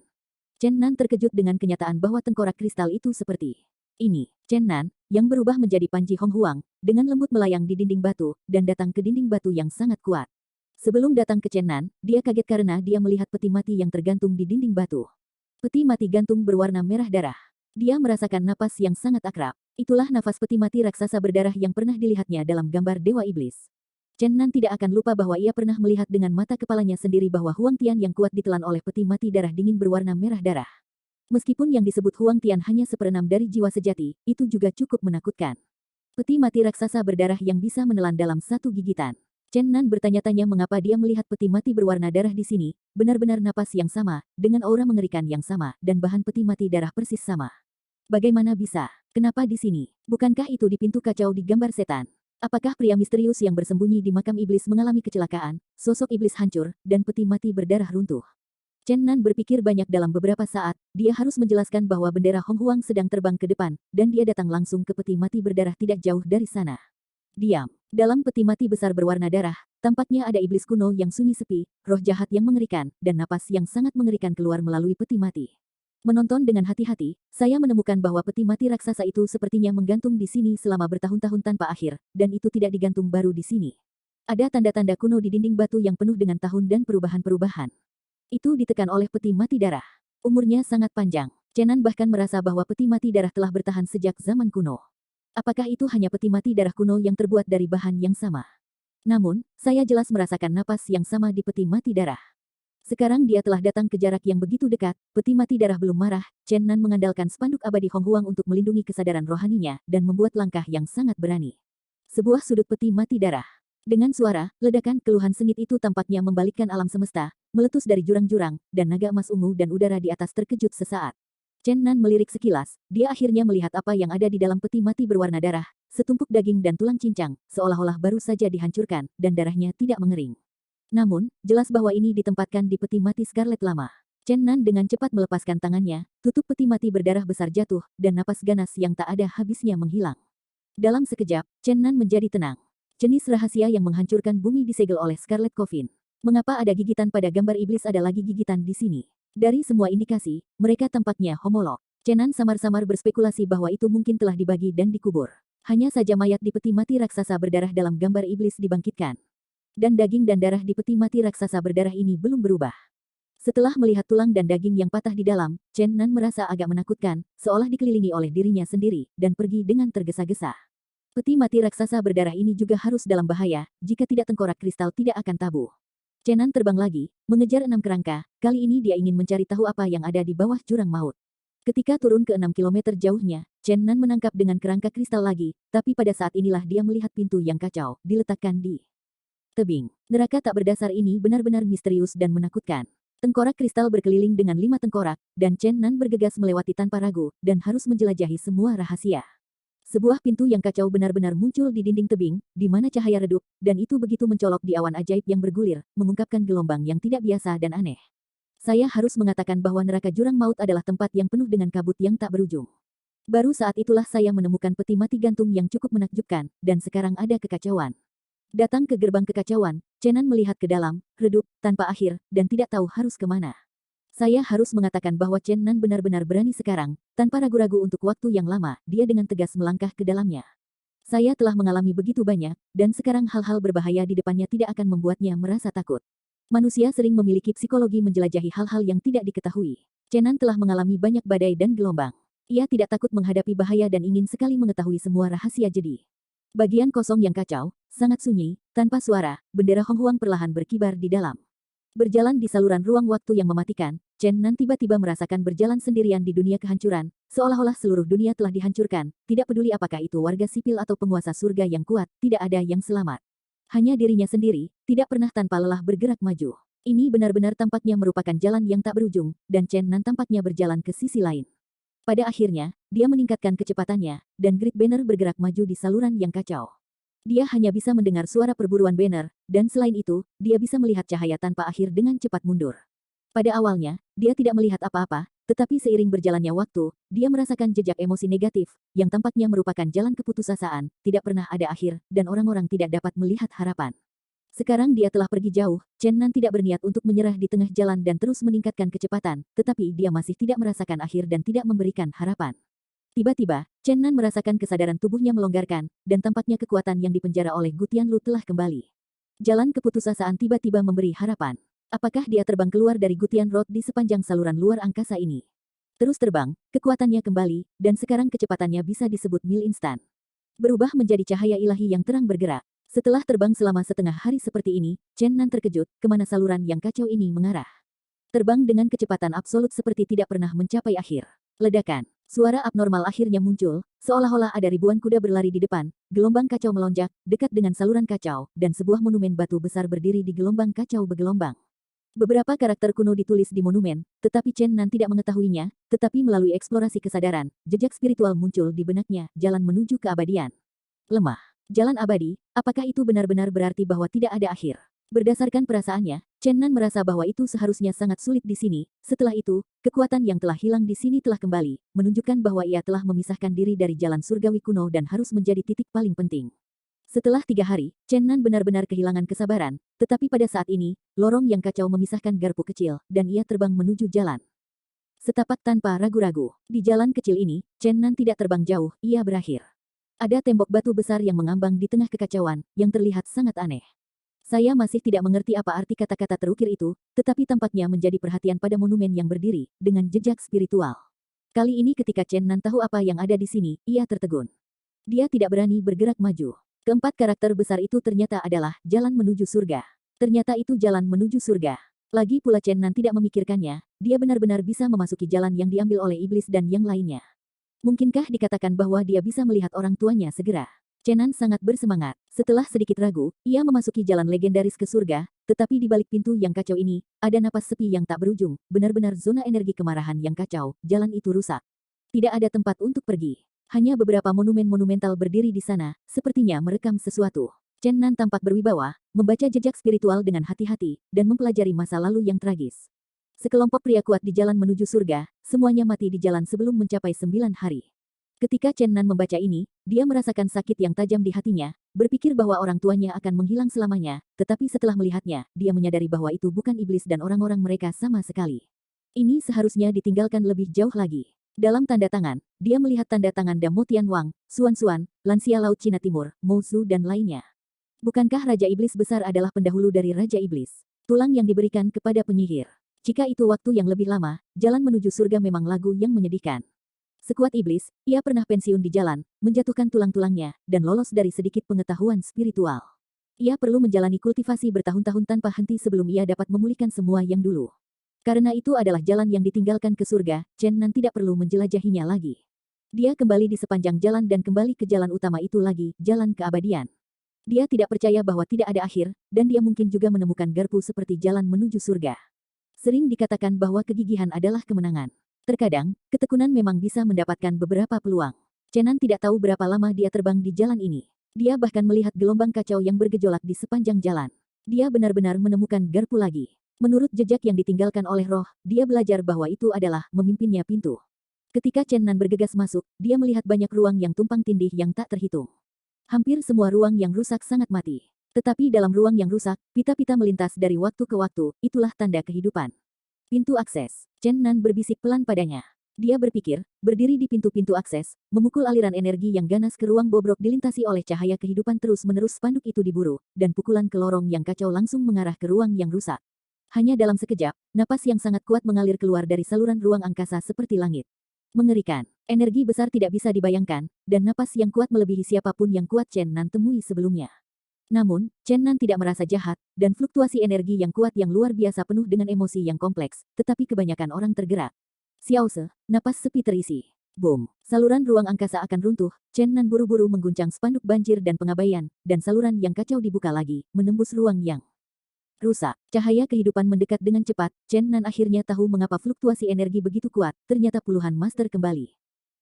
Chen Nan terkejut dengan kenyataan bahwa tengkorak kristal itu seperti ini. Chen Nan, yang berubah menjadi Panji Hong Huang, dengan lembut melayang di dinding batu, dan datang ke dinding batu yang sangat kuat. Sebelum datang ke Chen Nan, dia kaget karena dia melihat peti mati yang tergantung di dinding batu. Peti mati gantung berwarna merah darah. Dia merasakan napas yang sangat akrab. Itulah nafas peti mati raksasa berdarah yang pernah dilihatnya dalam gambar Dewa Iblis. Chen Nan tidak akan lupa bahwa ia pernah melihat dengan mata kepalanya sendiri bahwa Huang Tian yang kuat ditelan oleh peti mati darah dingin berwarna merah darah. Meskipun yang disebut Huang Tian hanya 1/6 dari jiwa sejati, itu juga cukup menakutkan. Peti mati raksasa berdarah yang bisa menelan dalam satu gigitan. Chen Nan bertanya-tanya mengapa dia melihat peti mati berwarna darah di sini, benar-benar napas yang sama, dengan aura mengerikan yang sama, dan bahan peti mati darah persis sama. Bagaimana bisa? Kenapa di sini? Bukankah itu di pintu kacau di gambar setan? Apakah pria misterius yang bersembunyi di makam iblis mengalami kecelakaan, sosok iblis hancur, dan peti mati berdarah runtuh? Chen Nan berpikir banyak dalam beberapa saat, dia harus menjelaskan bahwa bendera Hong Huang sedang terbang ke depan, dan dia datang langsung ke peti mati berdarah tidak jauh dari sana. Diam. Dalam peti mati besar berwarna darah, tampaknya ada iblis kuno yang sunyi sepi, roh jahat yang mengerikan, dan napas yang sangat mengerikan keluar melalui peti mati. Menonton dengan hati-hati, saya menemukan bahwa peti mati raksasa itu sepertinya menggantung di sini selama bertahun-tahun tanpa akhir, dan itu tidak digantung baru di sini. Ada tanda-tanda kuno di dinding batu yang penuh dengan tahun dan perubahan-perubahan. Itu ditekan oleh peti mati darah. Umurnya sangat panjang. Chen Nan bahkan merasa bahwa peti mati darah telah bertahan sejak zaman kuno. Apakah itu hanya peti mati darah kuno yang terbuat dari bahan yang sama? Namun, saya jelas merasakan napas yang sama di peti mati darah. Sekarang dia telah datang ke jarak yang begitu dekat, peti mati darah belum marah, Chen Nan mengandalkan spanduk abadi Hong Huang untuk melindungi kesadaran rohaninya, dan membuat langkah yang sangat berani. Sebuah sudut peti mati darah. Dengan suara, ledakan keluhan sengit itu tampaknya membalikkan alam semesta, meletus dari jurang-jurang, dan naga emas ungu dan udara di atas terkejut sesaat. Chen Nan melirik sekilas, dia akhirnya melihat apa yang ada di dalam peti mati berwarna darah, setumpuk daging dan tulang cincang, seolah-olah baru saja dihancurkan, dan darahnya tidak mengering. Namun, jelas bahwa ini ditempatkan di peti mati Scarlet lama. Chen Nan dengan cepat melepaskan tangannya, tutup peti mati berdarah besar jatuh, dan napas ganas yang tak ada habisnya menghilang. Dalam sekejap, Chen Nan menjadi tenang. Jenis rahasia yang menghancurkan bumi disegel oleh Scarlet Coffin. Mengapa ada gigitan pada gambar iblis, ada lagi gigitan di sini? Dari semua indikasi, mereka tampaknya homolog. Chen Nan samar-samar berspekulasi bahwa itu mungkin telah dibagi dan dikubur. Hanya saja mayat di peti mati raksasa berdarah dalam gambar iblis dibangkitkan. Dan daging dan darah di peti mati raksasa berdarah ini belum berubah. Setelah melihat tulang dan daging yang patah di dalam, Chen Nan merasa agak menakutkan, seolah dikelilingi oleh dirinya sendiri, dan pergi dengan tergesa-gesa. Peti mati raksasa berdarah ini juga harus dalam bahaya, jika tidak tengkorak kristal tidak akan tabuh. Chen Nan terbang lagi, mengejar 6 kerangka, kali ini dia ingin mencari tahu apa yang ada di bawah jurang maut. Ketika turun ke 6 kilometer jauhnya, Chen Nan menangkap dengan kerangka kristal lagi, tapi pada saat inilah dia melihat pintu yang kacau, diletakkan di tebing. Neraka tak berdasar ini benar-benar misterius dan menakutkan. Tengkorak kristal berkeliling dengan 5 tengkorak, dan Chen Nan bergegas melewati tanpa ragu, dan harus menjelajahi semua rahasia. Sebuah pintu yang kacau benar-benar muncul di dinding tebing, di mana cahaya redup, dan itu begitu mencolok di awan ajaib yang bergulir, mengungkapkan gelombang yang tidak biasa dan aneh. Saya harus mengatakan bahwa neraka jurang maut adalah tempat yang penuh dengan kabut yang tak berujung. Baru saat itulah saya menemukan peti mati gantung yang cukup menakjubkan, dan sekarang ada kekacauan. Datang ke gerbang kekacauan, Chen Nan melihat ke dalam, redup, tanpa akhir, dan tidak tahu harus kemana. Saya harus mengatakan bahwa Chen Nan benar-benar berani sekarang, tanpa ragu-ragu untuk waktu yang lama, dia dengan tegas melangkah ke dalamnya. Saya telah mengalami begitu banyak, dan sekarang hal-hal berbahaya di depannya tidak akan membuatnya merasa takut. Manusia sering memiliki psikologi menjelajahi hal-hal yang tidak diketahui. Chen Nan telah mengalami banyak badai dan gelombang. Ia tidak takut menghadapi bahaya dan ingin sekali mengetahui semua rahasia jadi. Bagian kosong yang kacau, sangat sunyi, tanpa suara, bendera Hong Huang perlahan berkibar di dalam. Berjalan di saluran ruang waktu yang mematikan, Chen Nan tiba-tiba merasakan berjalan sendirian di dunia kehancuran, seolah-olah seluruh dunia telah dihancurkan, tidak peduli apakah itu warga sipil atau penguasa surga yang kuat, tidak ada yang selamat. Hanya dirinya sendiri, tidak pernah tanpa lelah bergerak maju. Ini benar-benar tampaknya merupakan jalan yang tak berujung, dan Chen Nan tampaknya berjalan ke sisi lain. Pada akhirnya, dia meningkatkan kecepatannya, dan Great Banner bergerak maju di saluran yang kacau. Dia hanya bisa mendengar suara perburuan Banner, dan selain itu, dia bisa melihat cahaya tanpa akhir dengan cepat mundur. Pada awalnya, dia tidak melihat apa-apa, tetapi seiring berjalannya waktu, dia merasakan jejak emosi negatif, yang tampaknya merupakan jalan keputusasaan, tidak pernah ada akhir, dan orang-orang tidak dapat melihat harapan. Sekarang dia telah pergi jauh, Chen Nan tidak berniat untuk menyerah di tengah jalan dan terus meningkatkan kecepatan, tetapi dia masih tidak merasakan akhir dan tidak memberikan harapan. Tiba-tiba, Chen Nan merasakan kesadaran tubuhnya melonggarkan, dan tampaknya kekuatan yang dipenjara oleh Gu Tianlu telah kembali. Jalan keputusasaan tiba-tiba memberi harapan. Apakah dia terbang keluar dari Gutian Road di sepanjang saluran luar angkasa ini? Terus terbang, kekuatannya kembali, dan sekarang kecepatannya bisa disebut mil instan. Berubah menjadi cahaya ilahi yang terang bergerak. Setelah terbang selama setengah hari seperti ini, Chen Nan terkejut, kemana saluran yang kacau ini mengarah. Terbang dengan kecepatan absolut seperti tidak pernah mencapai akhir. Ledakan. Suara abnormal akhirnya muncul, seolah-olah ada ribuan kuda berlari di depan, gelombang kacau melonjak, dekat dengan saluran kacau, dan sebuah monumen batu besar berdiri di gelombang kacau bergelombang. Beberapa karakter kuno ditulis di monumen, tetapi Chen Nan tidak mengetahuinya, tetapi melalui eksplorasi kesadaran, jejak spiritual muncul di benaknya, jalan menuju keabadian. Lemah. Jalan abadi, apakah itu benar-benar berarti bahwa tidak ada akhir? Berdasarkan perasaannya, Chen Nan merasa bahwa itu seharusnya sangat sulit di sini. Setelah itu, kekuatan yang telah hilang di sini telah kembali, menunjukkan bahwa ia telah memisahkan diri dari jalan surgawi kuno dan harus menjadi titik paling penting. Setelah 3 hari, Chen Nan benar-benar kehilangan kesabaran, tetapi pada saat ini, lorong yang kacau memisahkan garpu kecil, dan ia terbang menuju jalan. Setapak tanpa ragu-ragu, di jalan kecil ini, Chen Nan tidak terbang jauh, ia berakhir. Ada tembok batu besar yang mengambang di tengah kekacauan, yang terlihat sangat aneh. Saya masih tidak mengerti apa arti kata-kata terukir itu, tetapi tampaknya menjadi perhatian pada monumen yang berdiri, dengan jejak spiritual. Kali ini ketika Chen Nan tahu apa yang ada di sini, ia tertegun. Dia tidak berani bergerak maju. Keempat karakter besar itu ternyata adalah jalan menuju surga. Ternyata itu jalan menuju surga. Lagi pula Chen Nan tidak memikirkannya, dia benar-benar bisa memasuki jalan yang diambil oleh iblis dan yang lainnya. Mungkinkah dikatakan bahwa dia bisa melihat orang tuanya segera? Chen Nan sangat bersemangat. Setelah sedikit ragu, ia memasuki jalan legendaris ke surga, tetapi di balik pintu yang kacau ini, ada napas sepi yang tak berujung, benar-benar zona energi kemarahan yang kacau, jalan itu rusak. Tidak ada tempat untuk pergi. Hanya beberapa monumen monumental berdiri di sana, sepertinya merekam sesuatu. Chen Nan tampak berwibawa, membaca jejak spiritual dengan hati-hati, dan mempelajari masa lalu yang tragis. Sekelompok pria kuat di jalan menuju surga, semuanya mati di jalan sebelum mencapai 9 hari. Ketika Chen Nan membaca ini, dia merasakan sakit yang tajam di hatinya, berpikir bahwa orang tuanya akan menghilang selamanya, tetapi setelah melihatnya, dia menyadari bahwa itu bukan iblis dan orang-orang mereka sama sekali. Ini seharusnya ditinggalkan lebih jauh lagi. Dalam tanda tangan, dia melihat tanda tangan Damo Tianwang, Xuan Xuan, Lansia Laut Cina Timur, Mo Zu dan lainnya. Bukankah Raja Iblis Besar adalah pendahulu dari Raja Iblis? Tulang yang diberikan kepada penyihir. Jika itu waktu yang lebih lama, jalan menuju surga memang lagu yang menyedihkan. Sekuat iblis, ia pernah pensiun di jalan, menjatuhkan tulang-tulangnya, dan lolos dari sedikit pengetahuan spiritual. Ia perlu menjalani kultivasi bertahun-tahun tanpa henti sebelum ia dapat memulihkan semua yang dulu. Karena itu adalah jalan yang ditinggalkan ke surga, Chen Nan tidak perlu menjelajahinya lagi. Dia kembali di sepanjang jalan dan kembali ke jalan utama itu lagi, jalan keabadian. Dia tidak percaya bahwa tidak ada akhir, dan dia mungkin juga menemukan garpu seperti jalan menuju surga. Sering dikatakan bahwa kegigihan adalah kemenangan. Terkadang, ketekunan memang bisa mendapatkan beberapa peluang. Chen Nan tidak tahu berapa lama dia terbang di jalan ini. Dia bahkan melihat gelombang kacau yang bergejolak di sepanjang jalan. Dia benar-benar menemukan garpu lagi. Menurut jejak yang ditinggalkan oleh roh, dia belajar bahwa itu adalah memimpinnya pintu. Ketika Chen Nan bergegas masuk, dia melihat banyak ruang yang tumpang tindih yang tak terhitung. Hampir semua ruang yang rusak sangat mati. Tetapi dalam ruang yang rusak, pita-pita melintas dari waktu ke waktu, itulah tanda kehidupan. Pintu akses. Chen Nan berbisik pelan padanya. Dia berpikir, berdiri di pintu-pintu akses, memukul aliran energi yang ganas ke ruang bobrok dilintasi oleh cahaya kehidupan terus-menerus spanduk itu diburu, dan pukulan ke lorong yang kacau langsung mengarah ke ruang yang rusak. Hanya dalam sekejap, napas yang sangat kuat mengalir keluar dari saluran ruang angkasa seperti langit. Mengerikan. Energi besar tidak bisa dibayangkan, dan napas yang kuat melebihi siapapun yang kuat Chen Nan temui sebelumnya. Namun, Chen Nan tidak merasa jahat, dan fluktuasi energi yang kuat yang luar biasa penuh dengan emosi yang kompleks, tetapi kebanyakan orang tergerak. Xiaoze, napas sepi terisi. Boom. Saluran ruang angkasa akan runtuh, Chen Nan buru-buru mengguncang spanduk banjir dan pengabaian, dan saluran yang kacau dibuka lagi, menembus ruang yang rusak. Cahaya kehidupan mendekat dengan cepat, Chen Nan akhirnya tahu mengapa fluktuasi energi begitu kuat, ternyata puluhan master kembali.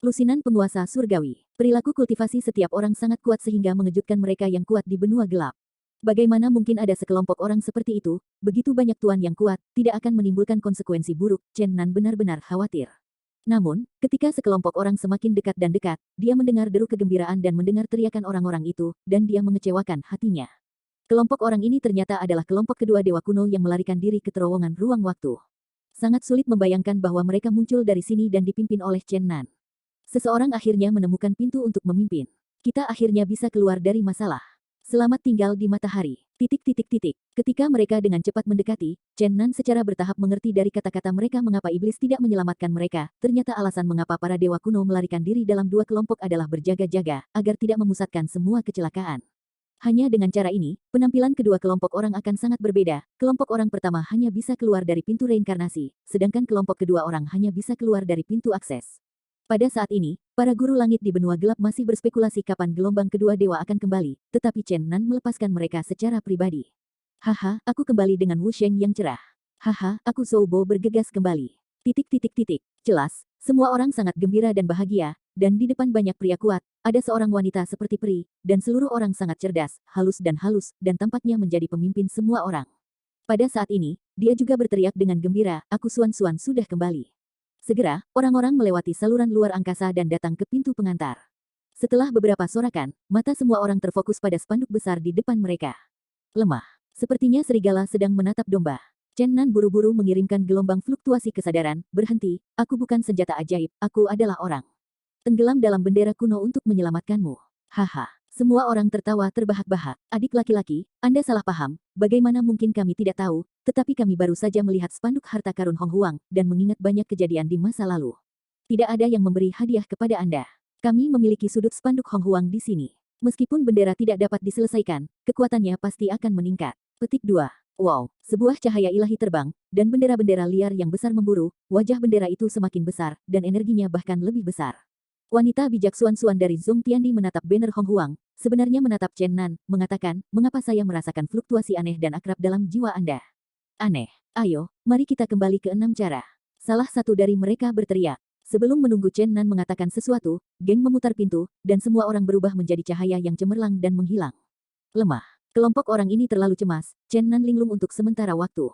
Lusinan penguasa surgawi. Perilaku kultivasi setiap orang sangat kuat sehingga mengejutkan mereka yang kuat di benua gelap. Bagaimana mungkin ada sekelompok orang seperti itu, begitu banyak tuan yang kuat, tidak akan menimbulkan konsekuensi buruk, Chen Nan benar-benar khawatir. Namun, ketika sekelompok orang semakin dekat dan dekat, dia mendengar deru kegembiraan dan mendengar teriakan orang-orang itu, dan dia mengecewakan hatinya. Kelompok orang ini ternyata adalah kelompok kedua dewa kuno yang melarikan diri ke terowongan ruang waktu. Sangat sulit membayangkan bahwa mereka muncul dari sini dan dipimpin oleh Chen Nan. Seseorang akhirnya menemukan pintu untuk memimpin. Kita akhirnya bisa keluar dari masalah. Selamat tinggal di matahari. Ketika mereka dengan cepat mendekati, Chen Nan secara bertahap mengerti dari kata-kata mereka mengapa iblis tidak menyelamatkan mereka. Ternyata alasan mengapa para dewa kuno melarikan diri dalam dua kelompok adalah berjaga-jaga, agar tidak memusatkan semua kecelakaan. Hanya dengan cara ini, penampilan kedua kelompok orang akan sangat berbeda. Kelompok orang pertama hanya bisa keluar dari pintu reinkarnasi, sedangkan kelompok kedua orang hanya bisa keluar dari pintu akses. Pada saat ini, para guru langit di benua gelap masih berspekulasi kapan gelombang kedua dewa akan kembali, tetapi Chen Nan melepaskan mereka secara pribadi. Haha, aku kembali dengan Wu Sheng yang cerah. Haha, aku Zhou Bo bergegas kembali. Jelas, semua orang sangat gembira dan bahagia, dan di depan banyak pria kuat, ada seorang wanita seperti peri, dan seluruh orang sangat cerdas, halus, dan tampaknya menjadi pemimpin semua orang. Pada saat ini, dia juga berteriak dengan gembira, aku Xuan Xuan sudah kembali. Segera, orang-orang melewati saluran luar angkasa dan datang ke pintu pengantar. Setelah beberapa sorakan, mata semua orang terfokus pada spanduk besar di depan mereka. Lemah. Sepertinya serigala sedang menatap domba. Chen Nan buru-buru mengirimkan gelombang fluktuasi kesadaran, berhenti, aku bukan senjata ajaib, aku adalah orang. Tenggelam dalam bendera kuno untuk menyelamatkanmu. Haha. Semua orang tertawa terbahak-bahak. Adik laki-laki, Anda salah paham, bagaimana mungkin kami tidak tahu, tetapi kami baru saja melihat spanduk harta karun Hong Huang, dan mengingat banyak kejadian di masa lalu. Tidak ada yang memberi hadiah kepada Anda. Kami memiliki sudut spanduk Hong Huang di sini. Meskipun bendera tidak dapat diselesaikan, kekuatannya pasti akan meningkat. Petik 2. Wow, sebuah cahaya ilahi terbang, dan bendera-bendera liar yang besar memburu, wajah bendera itu semakin besar, dan energinya bahkan lebih besar. Wanita bijak Xuan Xuan dari Zhong Tiandi menatap banner Hong Huang, sebenarnya menatap Chen Nan, mengatakan, mengapa saya merasakan fluktuasi aneh dan akrab dalam jiwa Anda? Aneh. Ayo, mari kita kembali ke 6 cara. Salah satu dari mereka berteriak. Sebelum menunggu Chen Nan mengatakan sesuatu, geng memutar pintu, dan semua orang berubah menjadi cahaya yang cemerlang dan menghilang. Lemah. Kelompok orang ini terlalu cemas, Chen Nan linglung untuk sementara waktu.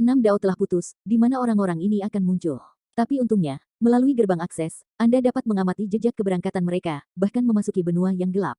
6 dao telah putus, di mana orang-orang ini akan muncul. Tapi untungnya, melalui gerbang akses, Anda dapat mengamati jejak keberangkatan mereka, bahkan memasuki benua yang gelap.